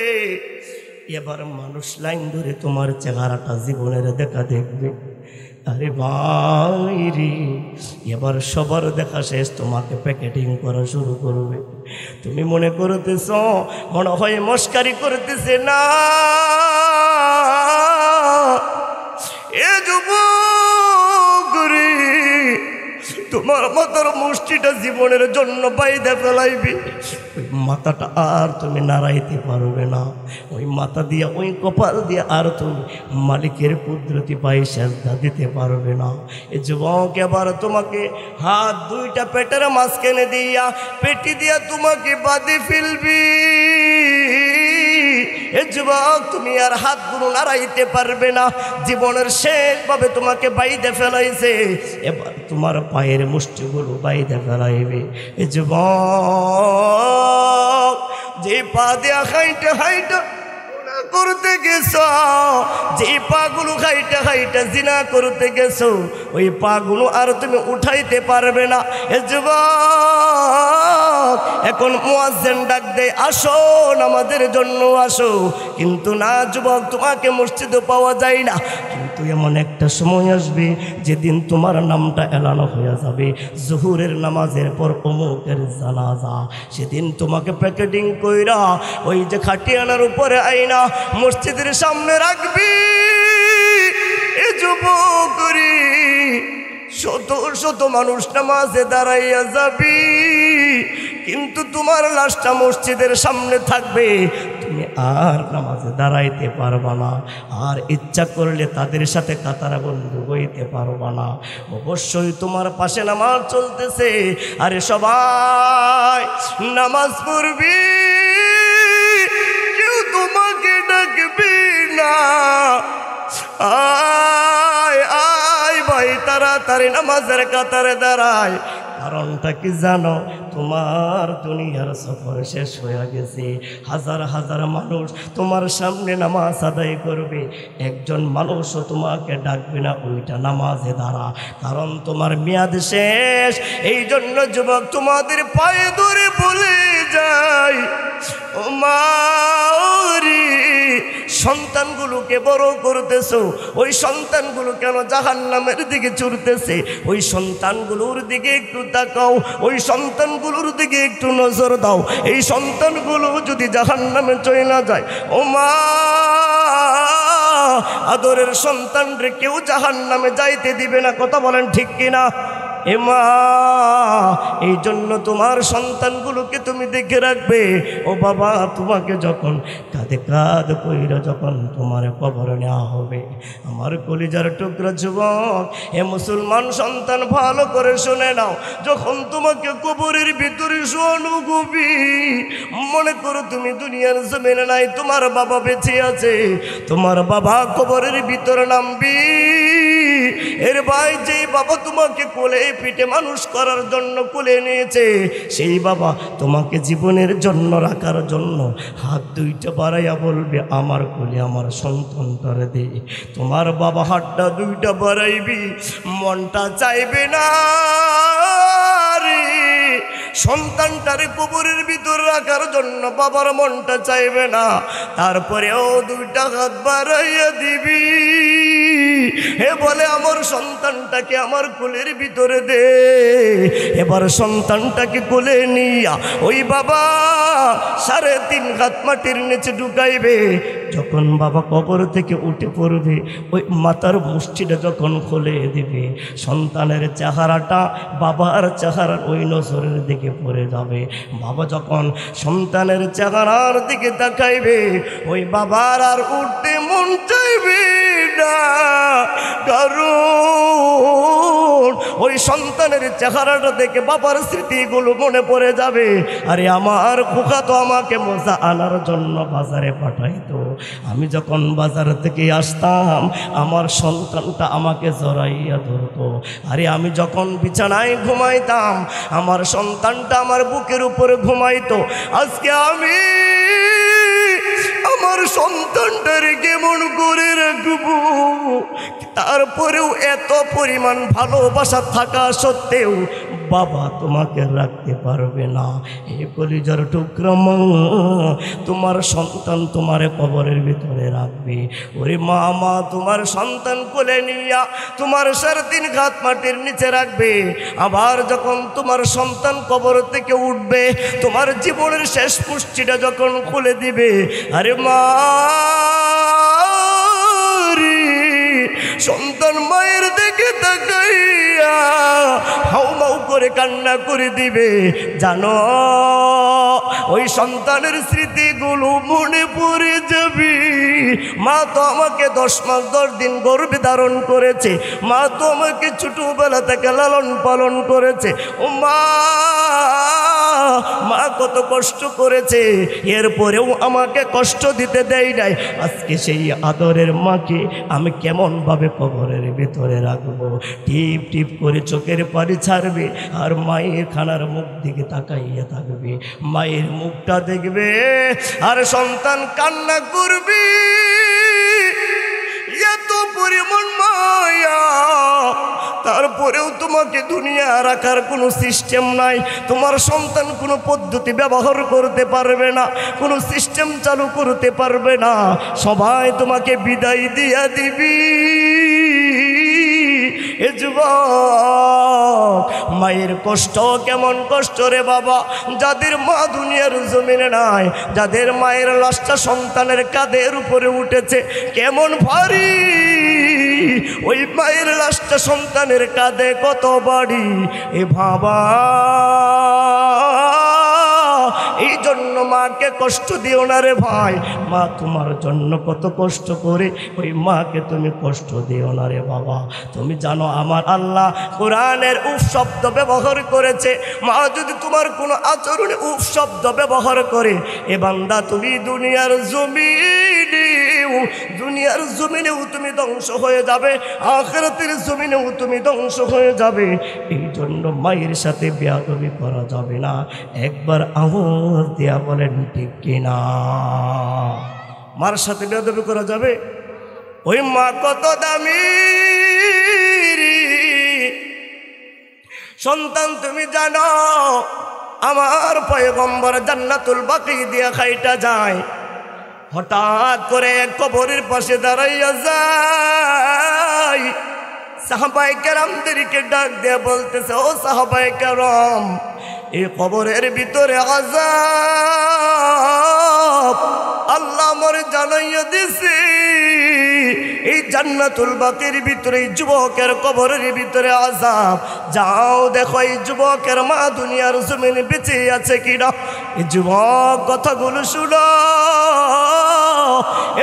Speaker 1: এবার মানুষ লাইন ধরে তোমার চেহারাটা জীবনের দেখা দেখবে। আরে ভাই রে, এবার সবার দেখা শেষ, তোমাকে প্যাকেটিং করা শুরু করবে। তুমি মনে করতেছ মনে হয় মস্কারি করতেছে, না এ যুবক রে, তোমার মাথার মুষ্টিটা জীবনের জন্য বাইদে ফেলাইবি। ওই মাথাটা আর তুমি নাড়াইতে পারবে না, ওই মাথা দিয়ে ওই কপাল দিয়ে আর তুমি মালিকের কুদরতি পায়ে সেজদা দিতে পারবে না। এ যুবক, এবার তোমাকে হাত দুইটা পেটের মাঝখানে দিয়া পেটি দিয়া তোমাকে বাঁধে ফেলবি। এ যুবক, তুমি আর হাতগুলো নাড়াইতে পারবে না, জীবনের শেষভাবে তোমাকে বাইদে ফেলাইছে। এবার তোমার পায়ের মুষ্টিগুলো বাইদে ফেলাইবে। এ যুবক, যে পা দিয়া হাইটা হাইটা করতে গেছো, যে পাগুলো হাইটা হাইটা জিনা করতে গেছো, ওই পাগুলো আর তুমি উঠাইতে পারবে না। এ যুবক, এখন মুয়াজ্জিন ডাক দেয়, আসো নামাজের জন্য আসো। কিন্তু না যুবক, তোমাকে মসজিদে পাওয়া যায় না। কিন্তু এমন একটা সময় আসবে যেদিন তোমার নামটা এলানো হয়ে যাবে, জোহরের নামাজের পর অমুকের জানাজা। সেদিন তোমাকে প্যাকেটিং কইরা ওই যে খাটিয়ানার উপরে আইনা মসজিদের সামনে রাখবি। এ যুবক রে, শত শত মানুষ নামাজে দাঁড়াইয়া যাবি, কিন্তু তোমার লাশটা মসজিদের সামনে থাকবে, তুমি আর নামাজে দাঁড়াইতে পারবা না, আর ইচ্ছা করলে তাদের সাথে কাতারা বন্ধু হইতে পারবা না। অবশ্যই তোমার পাশে নামাজ চলতেছে, আরে সবাই নামাজ পড়বি, কেউ তোমাকে ডাকবি না। আয় আয় ভাই, তাড়াতাড়ি নামাজের কাতারে দাঁড়ায়। কারণটা কি জানো? তোমার দুনিয়ার সফর শেষ হয়ে গেছে। হাজার হাজার মানুষ তোমার সামনে নামাজ আদায় করবে, একজন মানুষও তোমাকে ডাকবে না, ওইটা নামাজে দাঁড়া, কারণ তোমার মেয়াদ শেষ। এই জন্য যুবক, তোমাদের পায়ে ধরে বলে যায়, ও মা রে, সন্তানগুলোকে বড় করতেছো, ওই সন্তানগুলো কেন জাহান্নামের দিকে ছুটতেছে? ওই সন্তানগুলোর দিকে একটু তাকাও, ওই সন্তানগুলোর দিকে একটু নজর দাও। এই সন্তানগুলো যদি জাহান্নামে চলে না যায়, ও মা, আদরের সন্তানরে কেউ জাহান্নামে যাইতে দিবে না। কথা বলেন ঠিক কিনা? এ মা, এই জন্য তোমার সন্তানগুলোকে তুমি দেখে রাখবে। ও বাবা, তোমাকে যখন কাঁধে কাঁধ কইরা যখন তোমার কবর নেওয়া হবে, আমার কলিজার টুকরা যুবক, এ মুসলমান সন্তান, ভালো করে শুনে নাও। যখন তোমাকে কবরের ভিতরে শোয়ানো গবি, মনে করো তুমি দুনিয়ার জমিনে নাই, তোমার বাবা বেঁচে আছে, তোমার বাবা কবরের ভিতরে নামবি। এর ভাই, যেই বাবা তোমাকে কোলে পিঠে মানুষ করার জন্য কোলে নিয়েছে, সেই বাবা তোমাকে জীবনের জন্য রাখার জন্য হাত দুইটা বাড়াইয়া বলবে, আমার কোলে আমার সন্তানটারে দে। তোমার বাবা হাতটা দুইটা বাড়াইবি, মনটা চাইবে না রে সন্তানটারে কবরের ভিতর রাখার জন্য, বাবার মনটা চাইবে না। তারপরেও দুইটা হাত বাড়াইয়া দিবি, হে বলে, আমার সন্তানটাকে আমার কোলের ভিতরে দে। এবার সন্তানটাকে কোলে নিয়া ওই বাবা 3.5 হাত মাটির নিচে ঢুকাইবে। যখন বাবা কবর থেকে উঠে পড়বে, ওই মাথার মুষ্টিটা যখন খুলে দিবে, সন্তানের চেহারাটা বাবার চেহারার ওই নজরের দিকে পড়ে যাবে। বাবা যখন সন্তানের চেহারার দিকে তাকাইবে, ওই বাবার আর উঠতে মন চাইবে না, কারণ ওই সন্তানের চেহারাটা দেখে বাবার স্মৃতিগুলো মনে পড়ে যাবে। আরে আমার খোকা তো আমাকে মজা আনার জন্য বাজারে পাঠাইতো, আমি যখন বাজার থেকে আসতাম আমার সন্তানটা আমাকে জড়াইয়া ধরতো। আরে আমি যখন বিছানায় ঘুমাইতাম আমার সন্তানটা আমার বুকের উপরে ঘুমাইতো। আজকে আমি আমার সন্তানটারে কেমন করে রাখবো? তারপরেও এত পরিমাণ ভালোবাসা থাকা সত্ত্বেও বাবা তোমাকে রাখতে পারবে না। এ কলিজার টুকরা মা, তোমার সন্তান তোমার কবরের ভিতরে রাখবে। ওরে মা, মা তোমার সন্তান কোলে নিয়া তোমার 3.5 ঘাত মাটির নিচে রাখবে। আবার যখন তোমার সন্তান কবর থেকে উঠবে, তোমার জীবনের শেষ পুষ্টিটা যখন খুলে দিবে, আরে মা সন্তান মায়ের দিকে তাকাইয়া হাউমাউ করে কান্না করে দিবে। জানো ওই সন্তানের স্মৃতিগুলো মনে পড়ে যাবে। মা তো আমাকে 10 মাস 10 দিন গর্ভে ধারণ করেছে, মা তো আমাকে ছোটবেলা থেকে লালন পালন করেছে। ও মা, মা কত কষ্ট করেছে, এরপরেও আমাকে কষ্ট দিতে দেয় নাই। আজকে সেই আদরের মাকে আমি কেমন ভাবে কবরের ভিতরে রাখবো? টিপ টিপ করে চোখের পানি ছাড়বে আর মায়ের খানার মুখ দিকে তাকাইয়া থাকবে। মায়ের মুখটা দেখবে আর সন্তান কান্না করবে। এত পরিমাণ মায়া, তারপরেও তোমাকে দুনিয়া রাখার কোনো সিস্টেম নাই। তোমার সন্তান কোনো পদ্ধতি ব্যবহার করতে পারবে না, কোনো সিস্টেম চালু করতে পারবে না। সবাই তোমাকে বিদায় দিয়া দিবি। এ যুবক, মায়ের কষ্ট কেমন কষ্ট রে বাবা। যাদের মা দুনিয়ার জমিনে নাই, যাদের মায়ের লাশটা সন্তানের কাঁধের উপরে উঠেছে, কেমন ভারী ওই মায়ের লাশটা সন্তানের কাঁধে কত বাড়ি। এ বাবা, এই জন্য মাকে কষ্ট দিও না রে ভাই। মা তোমার জন্য কত কষ্ট করে, ওই মাকে তুমি কষ্ট দিও না রে বাবা। তুমি জানো আমার আল্লাহ কোরআনের উফ শব্দ ব্যবহার করেছে। মা যদি তোমার কোনো আচরণে উফ শব্দ ব্যবহার করে, এ বান্দা তুমি দুনিয়ার জমিনেও তুমি ধ্বংস হয়ে যাবে, আখিরাতের জমিনেও তুমি ধ্বংস হয়ে যাবে। এই জন্য মায়ের সাথে বেয়াদবি করা যাবে না। একবার আওয়াজ দিয়া বলেন ঠিক কিনা? মার সাথে বেয়াদবি করা যাবে? ওই মা কত দামি সন্তান তুমি জানো? আমার পয়গম্বর জান্নাতুল বাকি দিয়া খাইটা যায়, হঠাৎ করে কবরের পাশে দাঁড়াইয়া যায়। সাহাবায়ে কেরামদেরকে ডাক দিয়ে বলতেছে, ও সাহাবায়ে কেরাম, এই কবরের ভিতরে আযাব আল্লাহ আমার জানাইয়া দিছে। এই জান্নাতুল বাকির ভিতরে যুবকের কবরের ভিতরে আযাব। যাও দেখো এই যুবকের মা দুনিয়ার জমিনে বেঁচে আছে কিনা। এই যুবক কথাগুলো শুনো।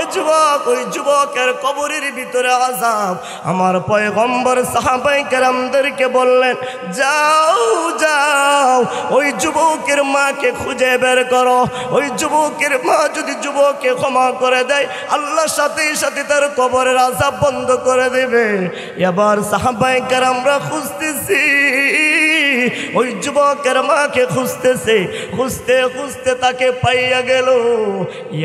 Speaker 1: এ যুবক, ওই যুবকের কবরের ভিতরে আযাব। আমার পয়গম্বর সাহাবায়ে কেরামদেরকে বললেন, যাও যাও ওই যুবকের মাকে খুঁজে বের করো। ওই যুবকের মা যদি যুবককে ক্ষমা করে দেয়, আল্লাহর সাথে সাথে তার কবরের আযাব বন্ধ করে দেবে। এবার সাহাবায়ে কেরামরা খুঁজতেছি, ওই যুবকের মাকে খুঁজতেছে, খুঁজতে খুঁজতে তাকে পাইয়া গেল।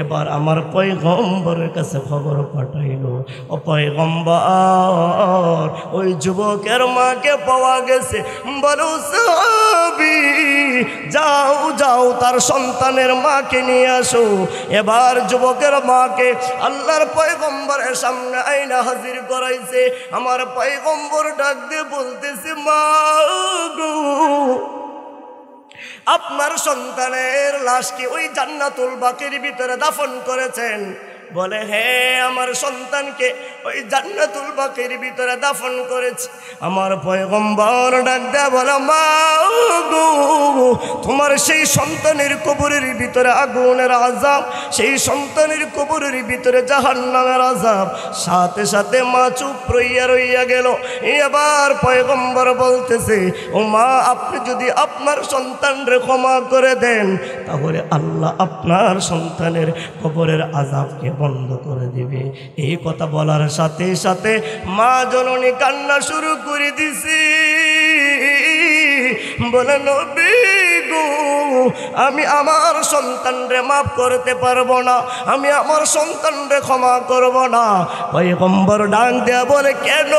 Speaker 1: এবার আমার পয়গম্বরের কাছে খবর পাঠাইলো, ও পয়গম্বর, ওই যুবকের মাকে পাওয়া গেছে। বলো সাহাবী, যাও যাও তার সন্তানের মাকে নিয়ে আসো। এবার যুবকের মাকে আল্লাহর পয়গম্বরের সামনে আইনা হাজির করাইছে। আমার পয়গম্বর ডাক দিয়ে বলতেছে, মা গো, আপনার সন্তানের লাশকে ওই জান্নাতুল বাকির ভিতরে দাফন করেছেন। বলে হ্যাঁ, আমার সন্তানকে ওই জান্নাতুল বাকির ভিতরে দাফন করেছে। আমার পয়গম্বর ডাক দেয়া বলে, মা গো, তোমার সেই সন্তানের কবরের ভিতরে আগুনের আযাব, সেই সন্তানের কবরের ভিতরে জাহান্নামের আযাব। সাথে সাথে মা চুপ রইয়া গেল। এবার পয়গম্বর বলতেছে, ও মা, আপনি যদি আপনার সন্তানরে ক্ষমা করে দেন তাহলে আল্লাহ আপনার সন্তানের কবরের আযাবকে বন্ধ করে দিবে। এই কথা বলার সাথে সাথে মা জননী কান্না শুরু করে দিছে। বলে, নবী গো, আমি আমার সন্তানরে মাফ করতে পারবো না, আমি আমার সন্তানরে ক্ষমা করব না। পয়গম্বর ডাক দেয়া বলে, কেন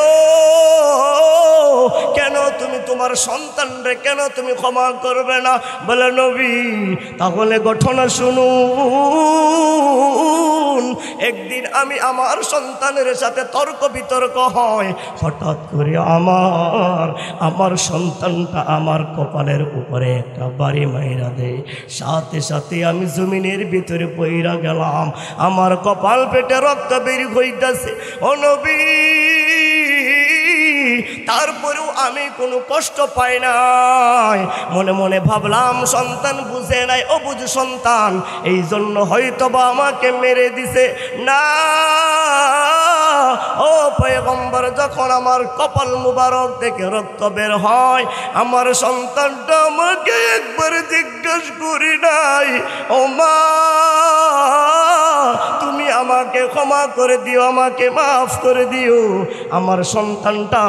Speaker 1: কেন তুমি তোমার সন্তানরে কেন তুমি ক্ষমা করবে না? বলে, নবী তাহলে ঘটনা শুনুন। একদিন আমি আমার সন্তানের সাথে তর্ক বিতর্ক হয়, হঠাৎ করে আমার সন্তানটা আমার কপালের উপরে একটা বাড়ি মাইরা দেয়। সাথে সাথে আমি জমিনের ভিতরে পইরা গেলাম, আমার কপাল পেটে রক্ত বের হইতাছে। ও নবী, তারপরেও আমি কোনো কষ্ট পাই নাই। মনে মনে ভাবলাম সন্তান বুঝে নাই, অবুঝ সন্তান, এই জন্য হয়তো বা আমাকে মেরে দিছে। না, ও পয়গম্বর, যখন আমার কপাল মুবারক থেকে রক্ত বের হয়, আমার সন্তানটা আমাকে একবার জিজ্ঞেস করি নাই, ও মা তুমি আমাকে ক্ষমা করে দিও, আমাকে মাফ করে দিও। আমার সন্তানটা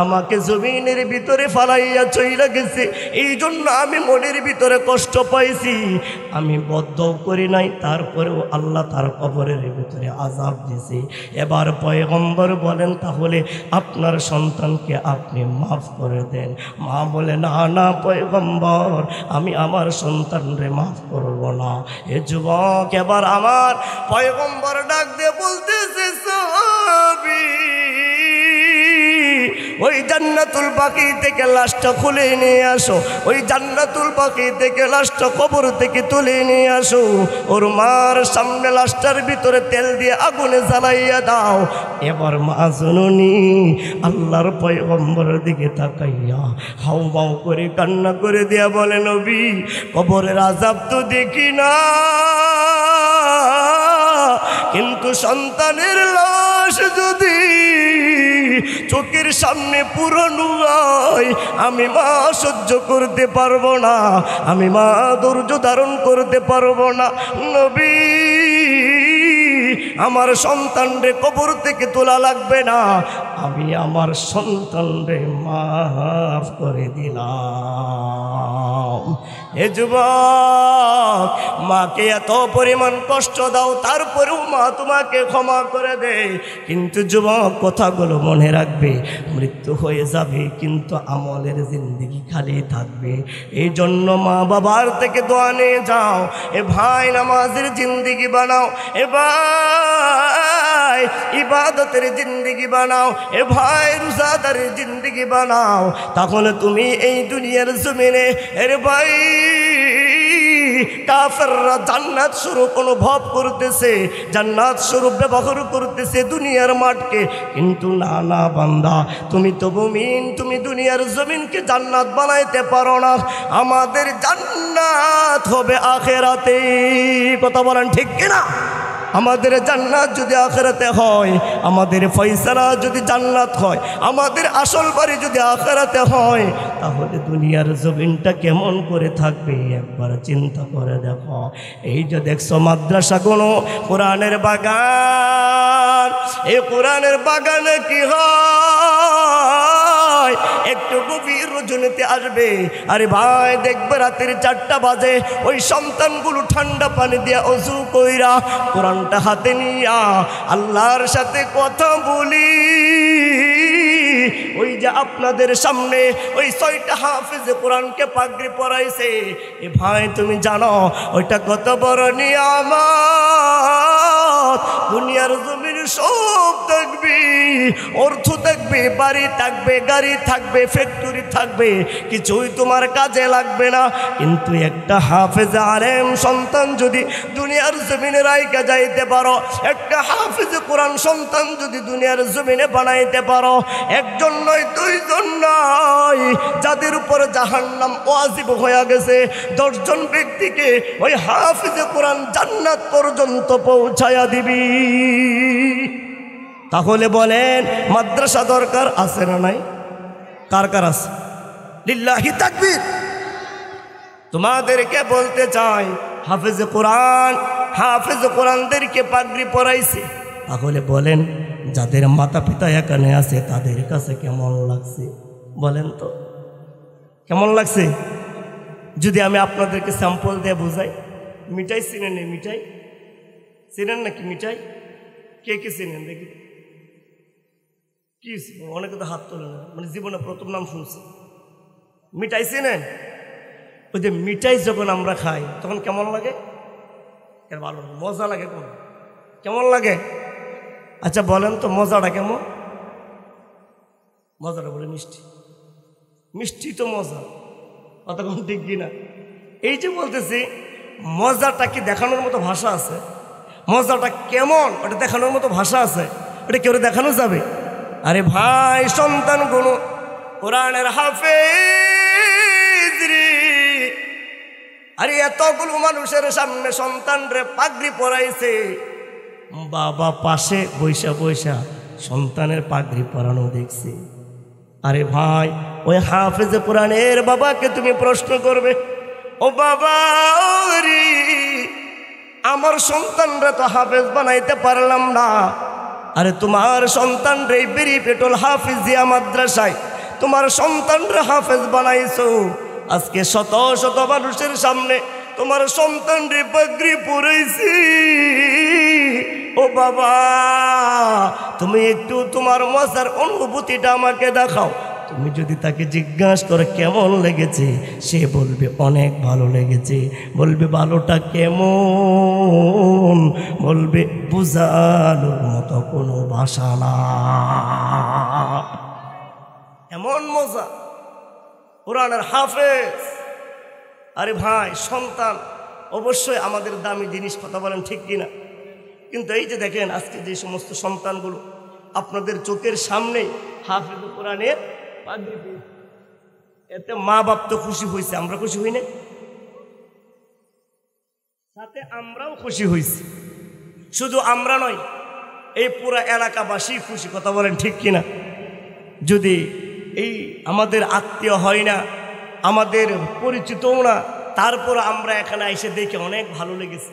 Speaker 1: আমাকে জমিনের ভিতরে ফালাইয়া চইলা গেছে, এই জন্য আমি মনের ভিতরে কষ্ট পাইছি। আমি বদ্ধ করি নাই, তারপরেও আল্লাহ তার কবরের ভিতরে আযাব দিয়েছে। এবার পয়গম্বর বলেন, তাহলে আপনার সন্তানকে আপনি মাফ করে দেন। মা বলে, না না পয়গম্বর, আমি আমার সন্তানরে মাফ করব না। এ যুবক, এবার আমার পয়গম্বর ডাক দিয়ে বলতেছে, সাহাবী, ওই জান্নাতুল বাকি থেকে লাশটা খুলে নিয়ে আসো, ওই জান্নাতুল বাকি থেকে লাশটা কবর থেকে তুলে নিয়ে আসো, ওর মার সামনে লাশটার ভিতরে তেল দিয়ে আগুনে জ্বালাইয়া দাও। এবার মা জননী আল্লাহর পয়গম্বরের দিকে তাকাইয়া হাউ মাউ করে কান্না করে দিয়া বলে, নবী, কবরের আযাব তো দেখি না, কিন্তু সন্তানের লাশ যদি চোখের সামনে পুরানো হয়, আমি মা সহ্য করতে পারবো না, আমি মা ধৈর্য ধারণ করতে পারবো না। নবী, আমার সন্তানরে কবর থেকে তোলা লাগবে না, আমি আমার সন্তানরে মাফ করে দিলাম। হে যুবক, মাকে এত পরিমাণ কষ্ট দাও, তারপরেও মা তোমাকে ক্ষমা করে দেয়। কিন্তু যুবক, কথাগুলো মনে রাখবে, মৃত্যু হয়ে যাবে কিন্তু আমলের জিন্দেগি খালি থাকবে। এই জন্য মা বাবার থেকে দোয়া নিয়ে যাও। এ ভাই, নামাজের জিন্দেগি বানাও, এ ভাই ইবাদতের জিন্দেগি বানাও, এ ভাই রোজাদারের জিন্দেগি বানাও। তাহলে তুমি এই দুনিয়ার জমিনে, এর ভাই কাফেররা জান্নাত স্বরূপ অনুভব করতেছে, জান্নাত স্বরূপ ব্যবহার করতেছে দুনিয়ার মাঠকে। কিন্তু না না বান্দা, তুমি তো মুমিন, তুমি দুনিয়ার জমিনকে জান্নাত বানাইতে পারো না। আমাদের জান্নাত হবে আখিরাতে। কথা বলেন ঠিক কিনা? আমাদের জান্নাত যদি আখিরাতে হয়, আমাদের ফয়সালা যদি জান্নাত হয়, আমাদের আসল বাড়ি যদি আখিরাতে হয়, তাহলে দুনিয়ার জমিনটা কেমন করে থাকবে একবার চিন্তা করে দেখো। এই যে দেখছো মাদ্রাসাগুলো, কোরআনের বাগান, এই কোরআনের বাগানে কি হয়? একটু গভীর রজনীতে আসবে, আরে ভাই দেখবে রাতের 4টা বাজে, ওই সন্তানগুলো ঠান্ডা পানি দিয়া ওযু কইরা কোরআনটা হাতে নিয়া আল্লাহর সাথে কথা বলি, ওই যে আপনাদের সামনে ওই 6টা হাফেজে কোরআনকে পাগড়ি পরাইছে, এ ভাই তুমি জানো ওইটা কত বড় নিয়ামত। দুনিয়ার জমির সব থাকবে, অর্থ থাকবে, বাড়ি থাকবে, গাড়ি থাকবে, ফ্যাক্টরি থাকবে, কিছুই তোমার কাজে লাগবে না। কিন্তু একটা হাফেজ আলেম সন্তান যদি দুনিয়ার জমিনে রাইকা যাইতে পারো, একটা হাফেজ কোরআন সন্তান যদি দুনিয়ার জমিনে বানাইতে পারো, একজন নয়, দুইজন নয়, যাদের উপর জাহান্নাম ওয়াজিব হয়ে গেছে 10 জন ব্যক্তিকে ওই হাফেজ কোরআন জান্নাত পর্যন্ত পৌঁছায়া দিবি। তাহলে বলেন মাদ্রাসা দরকার আছে না নাই? কার কার আছে? লিল্লাহি তাকবীর। তোমাদেরকে বলতে চাই হাফেজ কোরআনদেরকে পাগড়ি পরাইছে, তাহলে বলেন যাদের মাতা পিতা এখানে আছে তাদের কাছে কেমন লাগছে? বলেন তো কেমন লাগছে? যদি আমি আপনাদেরকে স্যাম্পল দিয়ে বুঝাই, মিঠাই চিনেন? মিঠাই চিনেন নাকি? মিঠাই কে কে চিনেন দেখি? কি অনেকে তো হাত তোলে না, মানে জীবনে প্রথম নাম শুনছে। মিঠাই চিনেন? ওই যে মিঠাই যখন আমরা খাই তখন কেমন লাগে? ভালো মজা লাগে। কেমন লাগে? আচ্ছা বলেন তো মজাটা কেমন? মজাটা বলে মিষ্টি। মিষ্টি তো মজা, কতক্ষণ ঠিক কিনা? এই যে বলতেছি মজাটা কি দেখানোর মতো ভাষা আছে? মজাটা কেমন ওটা দেখানোর মতো ভাষা আছে? ওটা কেউ দেখানো যাবে? আরে ভাই সন্তানগুলো কোরআনের হাফেজ রে, আরে এতগুলো মানুষের সামনে সন্তানরে পাগড়ি পরাইছে, বাবা পাশে বৈশা বৈশা সন্তানের পাগড়ি পরানো দেখছে। আরে ভাই ওই হাফেজে কোরআনের বাবাকে তুমি প্রশ্ন করবে, ও বাবা রে আমার সন্তানরা তো হাফেজ বানাইতে পারলাম না। আরে তোমার সন্তানরে বেরি পেট্রোল হাফিজিয়া মাদ্রাসায় তোমার সন্তানরা হাফেজ বানাইছো, আজকে শত শত মানুষের সামনে তোমার সন্তানরে পাগড়ি পরাইছি। ও বাবা তুমি একটু তোমার মজার অনুভূতিটা আমাকে দেখাও। তুমি যদি তাকে জিজ্ঞাসা করে কেমন লেগেছে, সে বলবে অনেক ভালো লেগেছে। বলবে ভালোটা কেমন? বলবে বুঝানোর মতো কোনো ভাষা না, এমন মজা কোরআনের হাফেজ। আরে ভাই সন্তান অবশ্যই আমাদের দামি জিনিস, কথা বলেন ঠিক কিনা? কিন্তু এই যে দেখেন আজকে যে সমস্ত সন্তানগুলো আপনাদের চোখের সামনে হাফেজ কোরআনের পাগড়ি পেয়েছে, এতে মা বাপ তো খুশি হয়েছে, আমরা খুশি হই না? সাথে আমরাও খুশি হয়েছি। শুধু আমরা নয়, এই পুরা এলাকাবাসী খুশি, কথা বলেন ঠিক কিনা? যদি এই আমাদের আত্মীয় হয় না, আমাদের পরিচিতও না, তারপর আমরা এখানে এসে দেখে অনেক ভালো লেগেছে।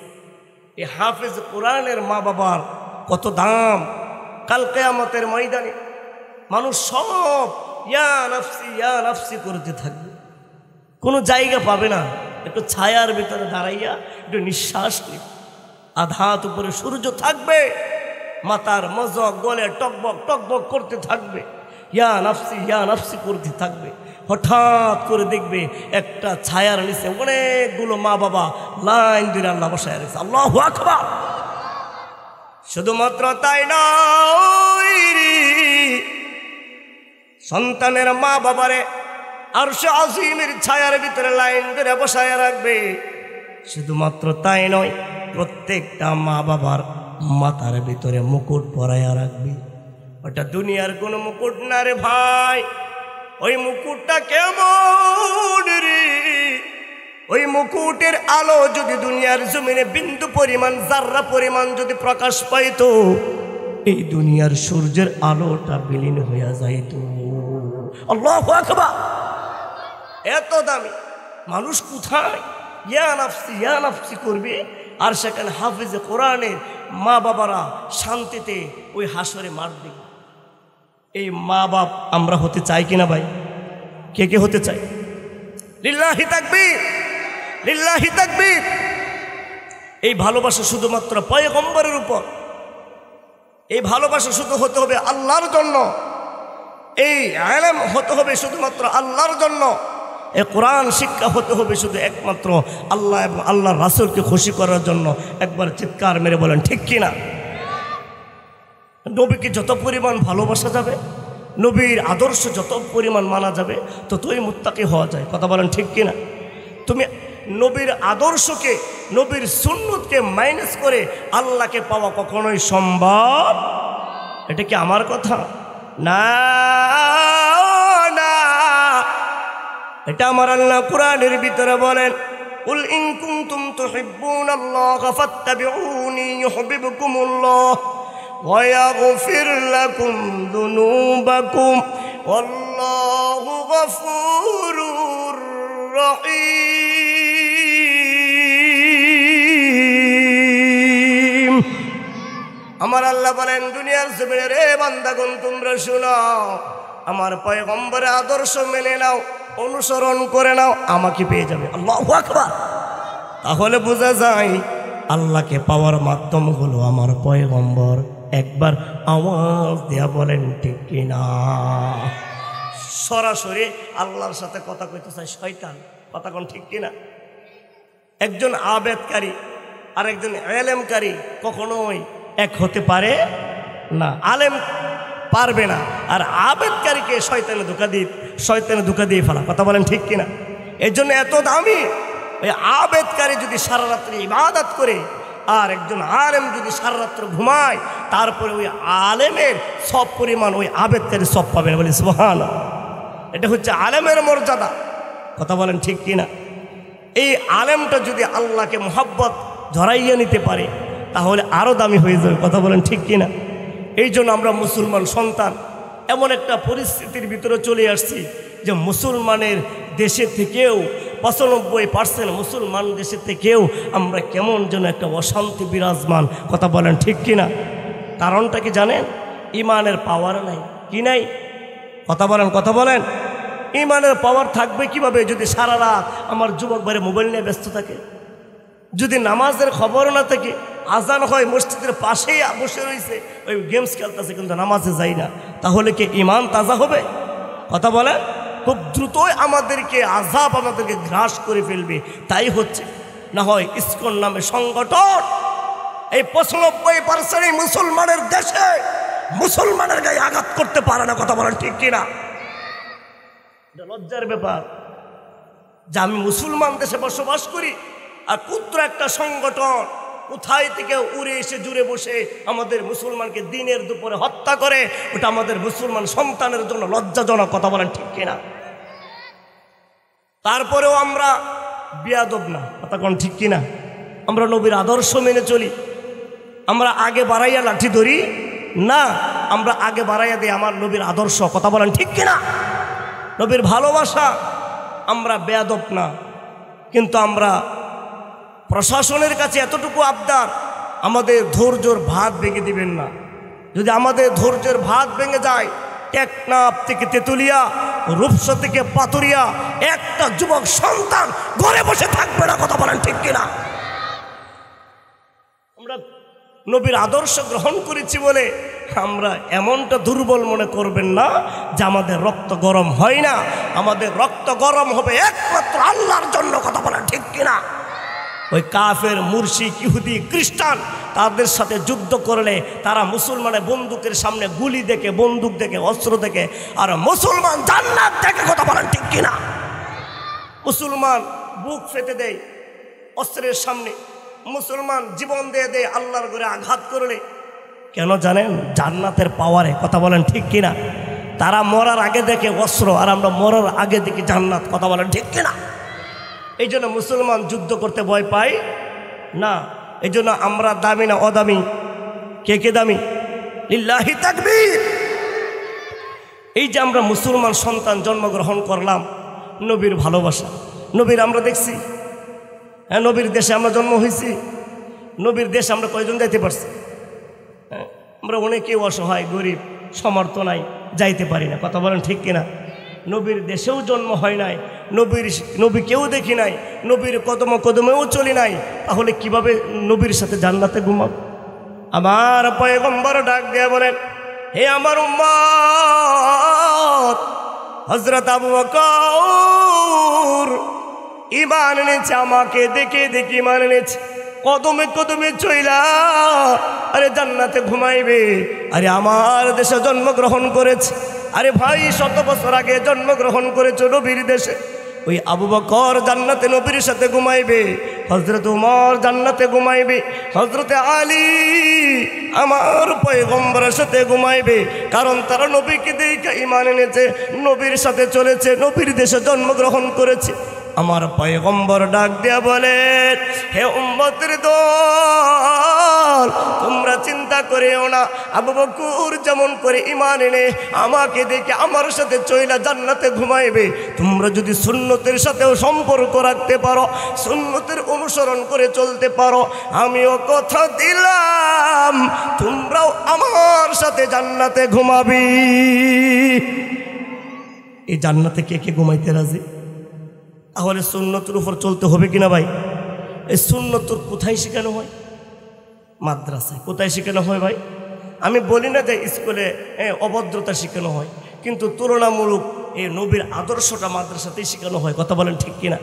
Speaker 1: এই হাফেজ কোরআনের মা বাবার কত দাম। কাল কিয়ামতের ময়দানে মানুষ সব ইয়া নাফসি করতে থাকবে, কোনো জায়গা পাবে না। একটু ছায়ার ভিতরে দাঁড়াইয়া একটু নিঃশ্বাস নেবে, আধাত উপরে সূর্য থাকবে, মাথার মজক গলে টকবক টকবক করতে থাকবে, ইয়া নাফসি করতে থাকবে। হঠাৎ করে দেখবে একটা ছায়ার নিচে অনেকগুলো মা বাবা লাইন ধরে আল্লাহ বসায় রয়েছে। আল্লাহু আকবার। শুধুমাত্র তাই নয়, সন্তানের মা বাবারে আরশে আজিমের ছায়ার ভিতরে লাইন ধরে বসায় রাখবে। শুধুমাত্র তাই নয়, প্রত্যেকটা মা বাবার মাথার ভিতরে মুকুট পরাইয়া রাখবে। ওটা দুনিয়ার কোনো মুকুট না রে ভাই, ওই মুকুটটা কেমন রে? ওই মুকুটের আলো যদি দুনিয়ার জমিনে বিন্দু পরিমাণ, জাররা পরিমাণ যদি প্রকাশ পাইতো, এই দুনিয়ার সূর্যের আলোটা বিলীন হইয়া যাইত। আল্লাহু আকবার। এত দামি মানুষ কোথায় ইয়া নাফসি করবে, আর সেখানে হাফেজে কোরআনের মা বাবারা শান্তিতে ওই হাসরে মার দিবে। এই মা বাপ আমরা হতে চাই কিনা ভাই? কে কে হতে চাই? লিল্লাহি তাকবীর, লিল্লাহি তাকবীর। এই ভালোবাসা শুধুমাত্র পয়গম্বরের উপর, এই ভালোবাসা শুধু হতে হবে আল্লাহর জন্য। এই ইলম হতে হবে শুধুমাত্র আল্লাহর জন্য, এই কোরআন শিক্ষা হতে হবে শুধু একমাত্র আল্লাহ এবং আল্লাহর রাসূলকে খুশি করার জন্য। একবার চিৎকার মেরে বলেন ঠিক কিনা? নবীকে যত পরিমাণ ভালোবাসা যাবে, নবীর আদর্শ যত পরিমাণ মানা যাবে, ততই মুত্তাকি হওয়া যায়। কথা বলেন ঠিক কিনা? তুমি নবীর আদর্শকে, নবীর সুন্নতকে মাইনাস করে আল্লাহকে পাওয়া কখনোই সম্ভব? এটা কি আমার কথা? না না, এটা আমার আল্লাহ কোরআনের ভিতরে বলেন, কুল ইন কুনতুম তুহিব্বুনাল্লাহা ফাত্তাবিউনি ইউহিব্বুকুমুল্লাহ ওয়া ইয়াগফির লাকুম যুনুবাকুম ওয়াল্লাহু গফুরুর রহিম। আমার আল্লাহ বলেন, দুনিয়ার জমিনে রে বান্দাগণ তোমরা শোনো, আমার পয়গম্বরের আদর্শ মেনে নাও, অনুসরণ করে নাও, আমাকে পেয়ে যাবে। আল্লাহু আকবার। তাহলে বোঝা যায় আল্লাহকে পাওয়ার মাধ্যম হলো আমার পয়গম্বর। একবার আওয়াজ দেয়া বলেন ঠিক কিনা? সরাসরি আল্লাহর সাথে কথা কইতে চায় শয়তান। কথা কোন ঠিক কিনা? একজন আবেদকারী আর একজন এলেমকারী কখনোই এক হতে পারে না। আলেম পারবে না, আর আবেদকারীকে শয়তানে ধোঁকা দিয়ে ফেলা। কথা বলেন ঠিক কিনা? এর জন্য এত দামি। ওই আবেদকারী যদি সারা রাত্রি ইবাদত করে আর একজন আলেম যদি সারা রাত্র ঘুমায়, তারপরে ওই আলেমের সব পরিমাণ ওই আবেদকারী সব পাবেন। বলি সুবহানাল্লাহ। এটা হচ্ছে আলেমের মর্যাদা। কথা বলেন ঠিক কিনা? এই আলেমটা যদি আল্লাহকে মোহাব্বত ধরাইয়া নিতে পারে তাহলে আরও দামি হয়ে যাবে। কথা বলেন ঠিক কিনা? এই জন্য আমরা মুসলমান সন্তান এমন একটা পরিস্থিতির ভিতরে চলে আসছি যে মুসলমানের দেশে থেকেও 95% মুসলমান দেশে থেকেও আমরা কেমন যেন একটা অশান্তি বিরাজমান। কথা বলেন ঠিক কিনা? কারণটা কি জানেন? ইমানের পাওয়ার নাই। কি নাই? কথা বলেন। ইমানের পাওয়ার থাকবে কিভাবে যদি সারা রাত আমার যুবক ভাইরে মোবাইল নিয়ে ব্যস্ত থাকে, যদি নামাজের খবর না থাকে, আজান হয় মসজিদের পাশেই বসে রয়েছে, ওই গেমস খেলতেছে কিন্তু নামাজে যাই না, তাহলে কি ইমান তাজা হবে? কথা বলেন। খুব দ্রুতই আমাদেরকে আযাব আমাদেরকে গ্রাস করে ফেলবে। তাই হচ্ছে না হয় ইসকন নামে সংগঠন এই 95% মুসলমানের দেশে মুসলমানের গায়ে আঘাত করতে পারে না। কথা বলেন ঠিক কিনা? এটা লজ্জার ব্যাপার যে আমি মুসলমান দেশে বসবাস করি আর ক্ষুদ্র একটা সংগঠন কোথায় থেকে উড়ে এসে জুড়ে বসে আমাদের মুসলমানকে দিনের দুপুরে হত্যা করে। ওটা আমাদের মুসলমান সন্তানের জন্য লজ্জাজনক। কথা বলেন ঠিক কিনা? তারপরেও আমরা বেয়াদব না। কথা কোন ঠিক কিনা? আমরা নবীর আদর্শ মেনে চলি। আমরা আগে বাড়াইয়া লাঠি ধরি না, আমরা আগে বাড়াইয়া দিই আমার নবীর আদর্শ। কথা বলেন ঠিক কিনা? নবীর ভালোবাসা। আমরা বেয়াদব না, কিন্তু আমরা প্রশাসনের কাছে এতটুকু আবদার, আমাদের ধৈর্যের ভাত ভেঙে দিবেন না। যদি আমাদের ধৈর্যের ভাত ভেঙে যায়, টেকনাফ থেকে তেতুলিয়া, রূপসা থেকে পাতুরিয়া একটা যুবক সন্তান ঘরে বসে থাকবে না। কথা বলেন ঠিক কিনা? আমরা নবীর আদর্শ গ্রহণ করেছি বলে আমরা এমনটা দুর্বল মনে করবেন না যে আমাদের রক্ত গরম হয় না। আমাদের রক্ত গরম হবে একমাত্র আল্লাহর জন্য। কথা বলেন ঠিক কিনা? ওই কাফের, মুরশিক, ইহুদি, খ্রিস্টান তাদের সাথে যুদ্ধ করলে তারা মুসলমানের বন্দুকের সামনে গুলি দেখে, বন্দুক দেখে, অস্ত্র দেখে, আর মুসলমান জান্নাত দেখে। কথা বলেন ঠিক কিনা? মুসলমান বুক ফেটে দেয় অস্ত্রের সামনে, মুসলমান জীবন দিয়ে দেয় আল্লাহর ঘরে আঘাত করলে। কেন জানেন? জান্নাতের পাওয়ারে। কথা বলেন ঠিক কিনা? তারা মরার আগে দেখে অস্ত্র, আর আমরা মরার আগে দেখি জান্নাত। কথা বলেন ঠিক কিনা? এই জন্য মুসলমান যুদ্ধ করতে ভয় পায় না। এই জন্য আমরা দামি না অদামি? কে দামি? লিল্লাহি তাকবীর। এই যে আমরা মুসলমান সন্তান জন্মগ্রহণ করলাম, নবীর ভালোবাসা। নবীর আমরা দেখছি, হ্যাঁ, নবীর দেশে আমরা জন্ম হয়েছি। নবীর দেশে আমরা কয়জন যাইতে পারছি? আমরা অনেকেই অসহায়, গরিব, সমর্থ নাই, যাইতে পারি না। কথা বলেন ঠিক কিনা? নবীর দেশেও জন্ম হয় নাই, নবীকেও দেখি নাই, নবীর কদমেও চলি নাই, তাহলে কিভাবে নবীর সাথে জান্নাতে ঘুমাব? আমার পয়গম্বর ডাক দেয়া বলেন, হে আমার উম্মত, হযরত আবু বকর ঈমান এনেছে, আমাকে দেখে দেখে ঈমান এনেছে। কদমে কদমে চইলা আরে জান্নাতে ঘুমাইবে। আরে আমার দেশে জন্মগ্রহণ করেছে, আরে ভাই 100 বছর আগে জন্মগ্রহণ করেছে নবীর দেশে। ওই আবু বকর জান্নাতে নবীর সাথে ঘুমাইবে, হযরত উমর জান্নাতে ঘুমাইবে, হযরত আলী আমার পয়গম্বরের সাথে ঘুমাইবে। কারণ তারা নবীকে দেখে ঈমান এনেছে, নবীর সাথে চলেছে, নবীর দেশে জন্মগ্রহণ করেছে। আমার পয়গম্বর ডাক দেয়া বলেন, হে উম্মতের দল, তোমরা চিন্তা করিও না। আবু বকর যেমন করে ঈমান এনে আমাকে দেখে আমার সাথে চইলা জান্নাতে ঘুমাইবে, তোমরা যদি সুন্নতের সাথেও সম্পর্ক রাখতে পারো, সুন্নতের অনুসরণ করে চলতে পারো, আমিও কথা দিলাম তোমরাও আমার সাথে জান্নাতে ঘুমাবি। এই জান্নাতে কে কে ঘুমাইতে রাজি? তাহলে সুন্নতের উপর চলতে হবে কিনা ভাই? এই সুন্নত কোথায় শেখানো হয়? মাদ্রাসায়। কোথায় শেখানো হয় ভাই? আমি বলি না যে স্কুলে অভদ্রতা শেখানো হয়, কিন্তু তুলনামূলক এই নবীর আদর্শটা মাদ্রাসাতেই শেখানো হয়। কথা বলেন ঠিক কিনা?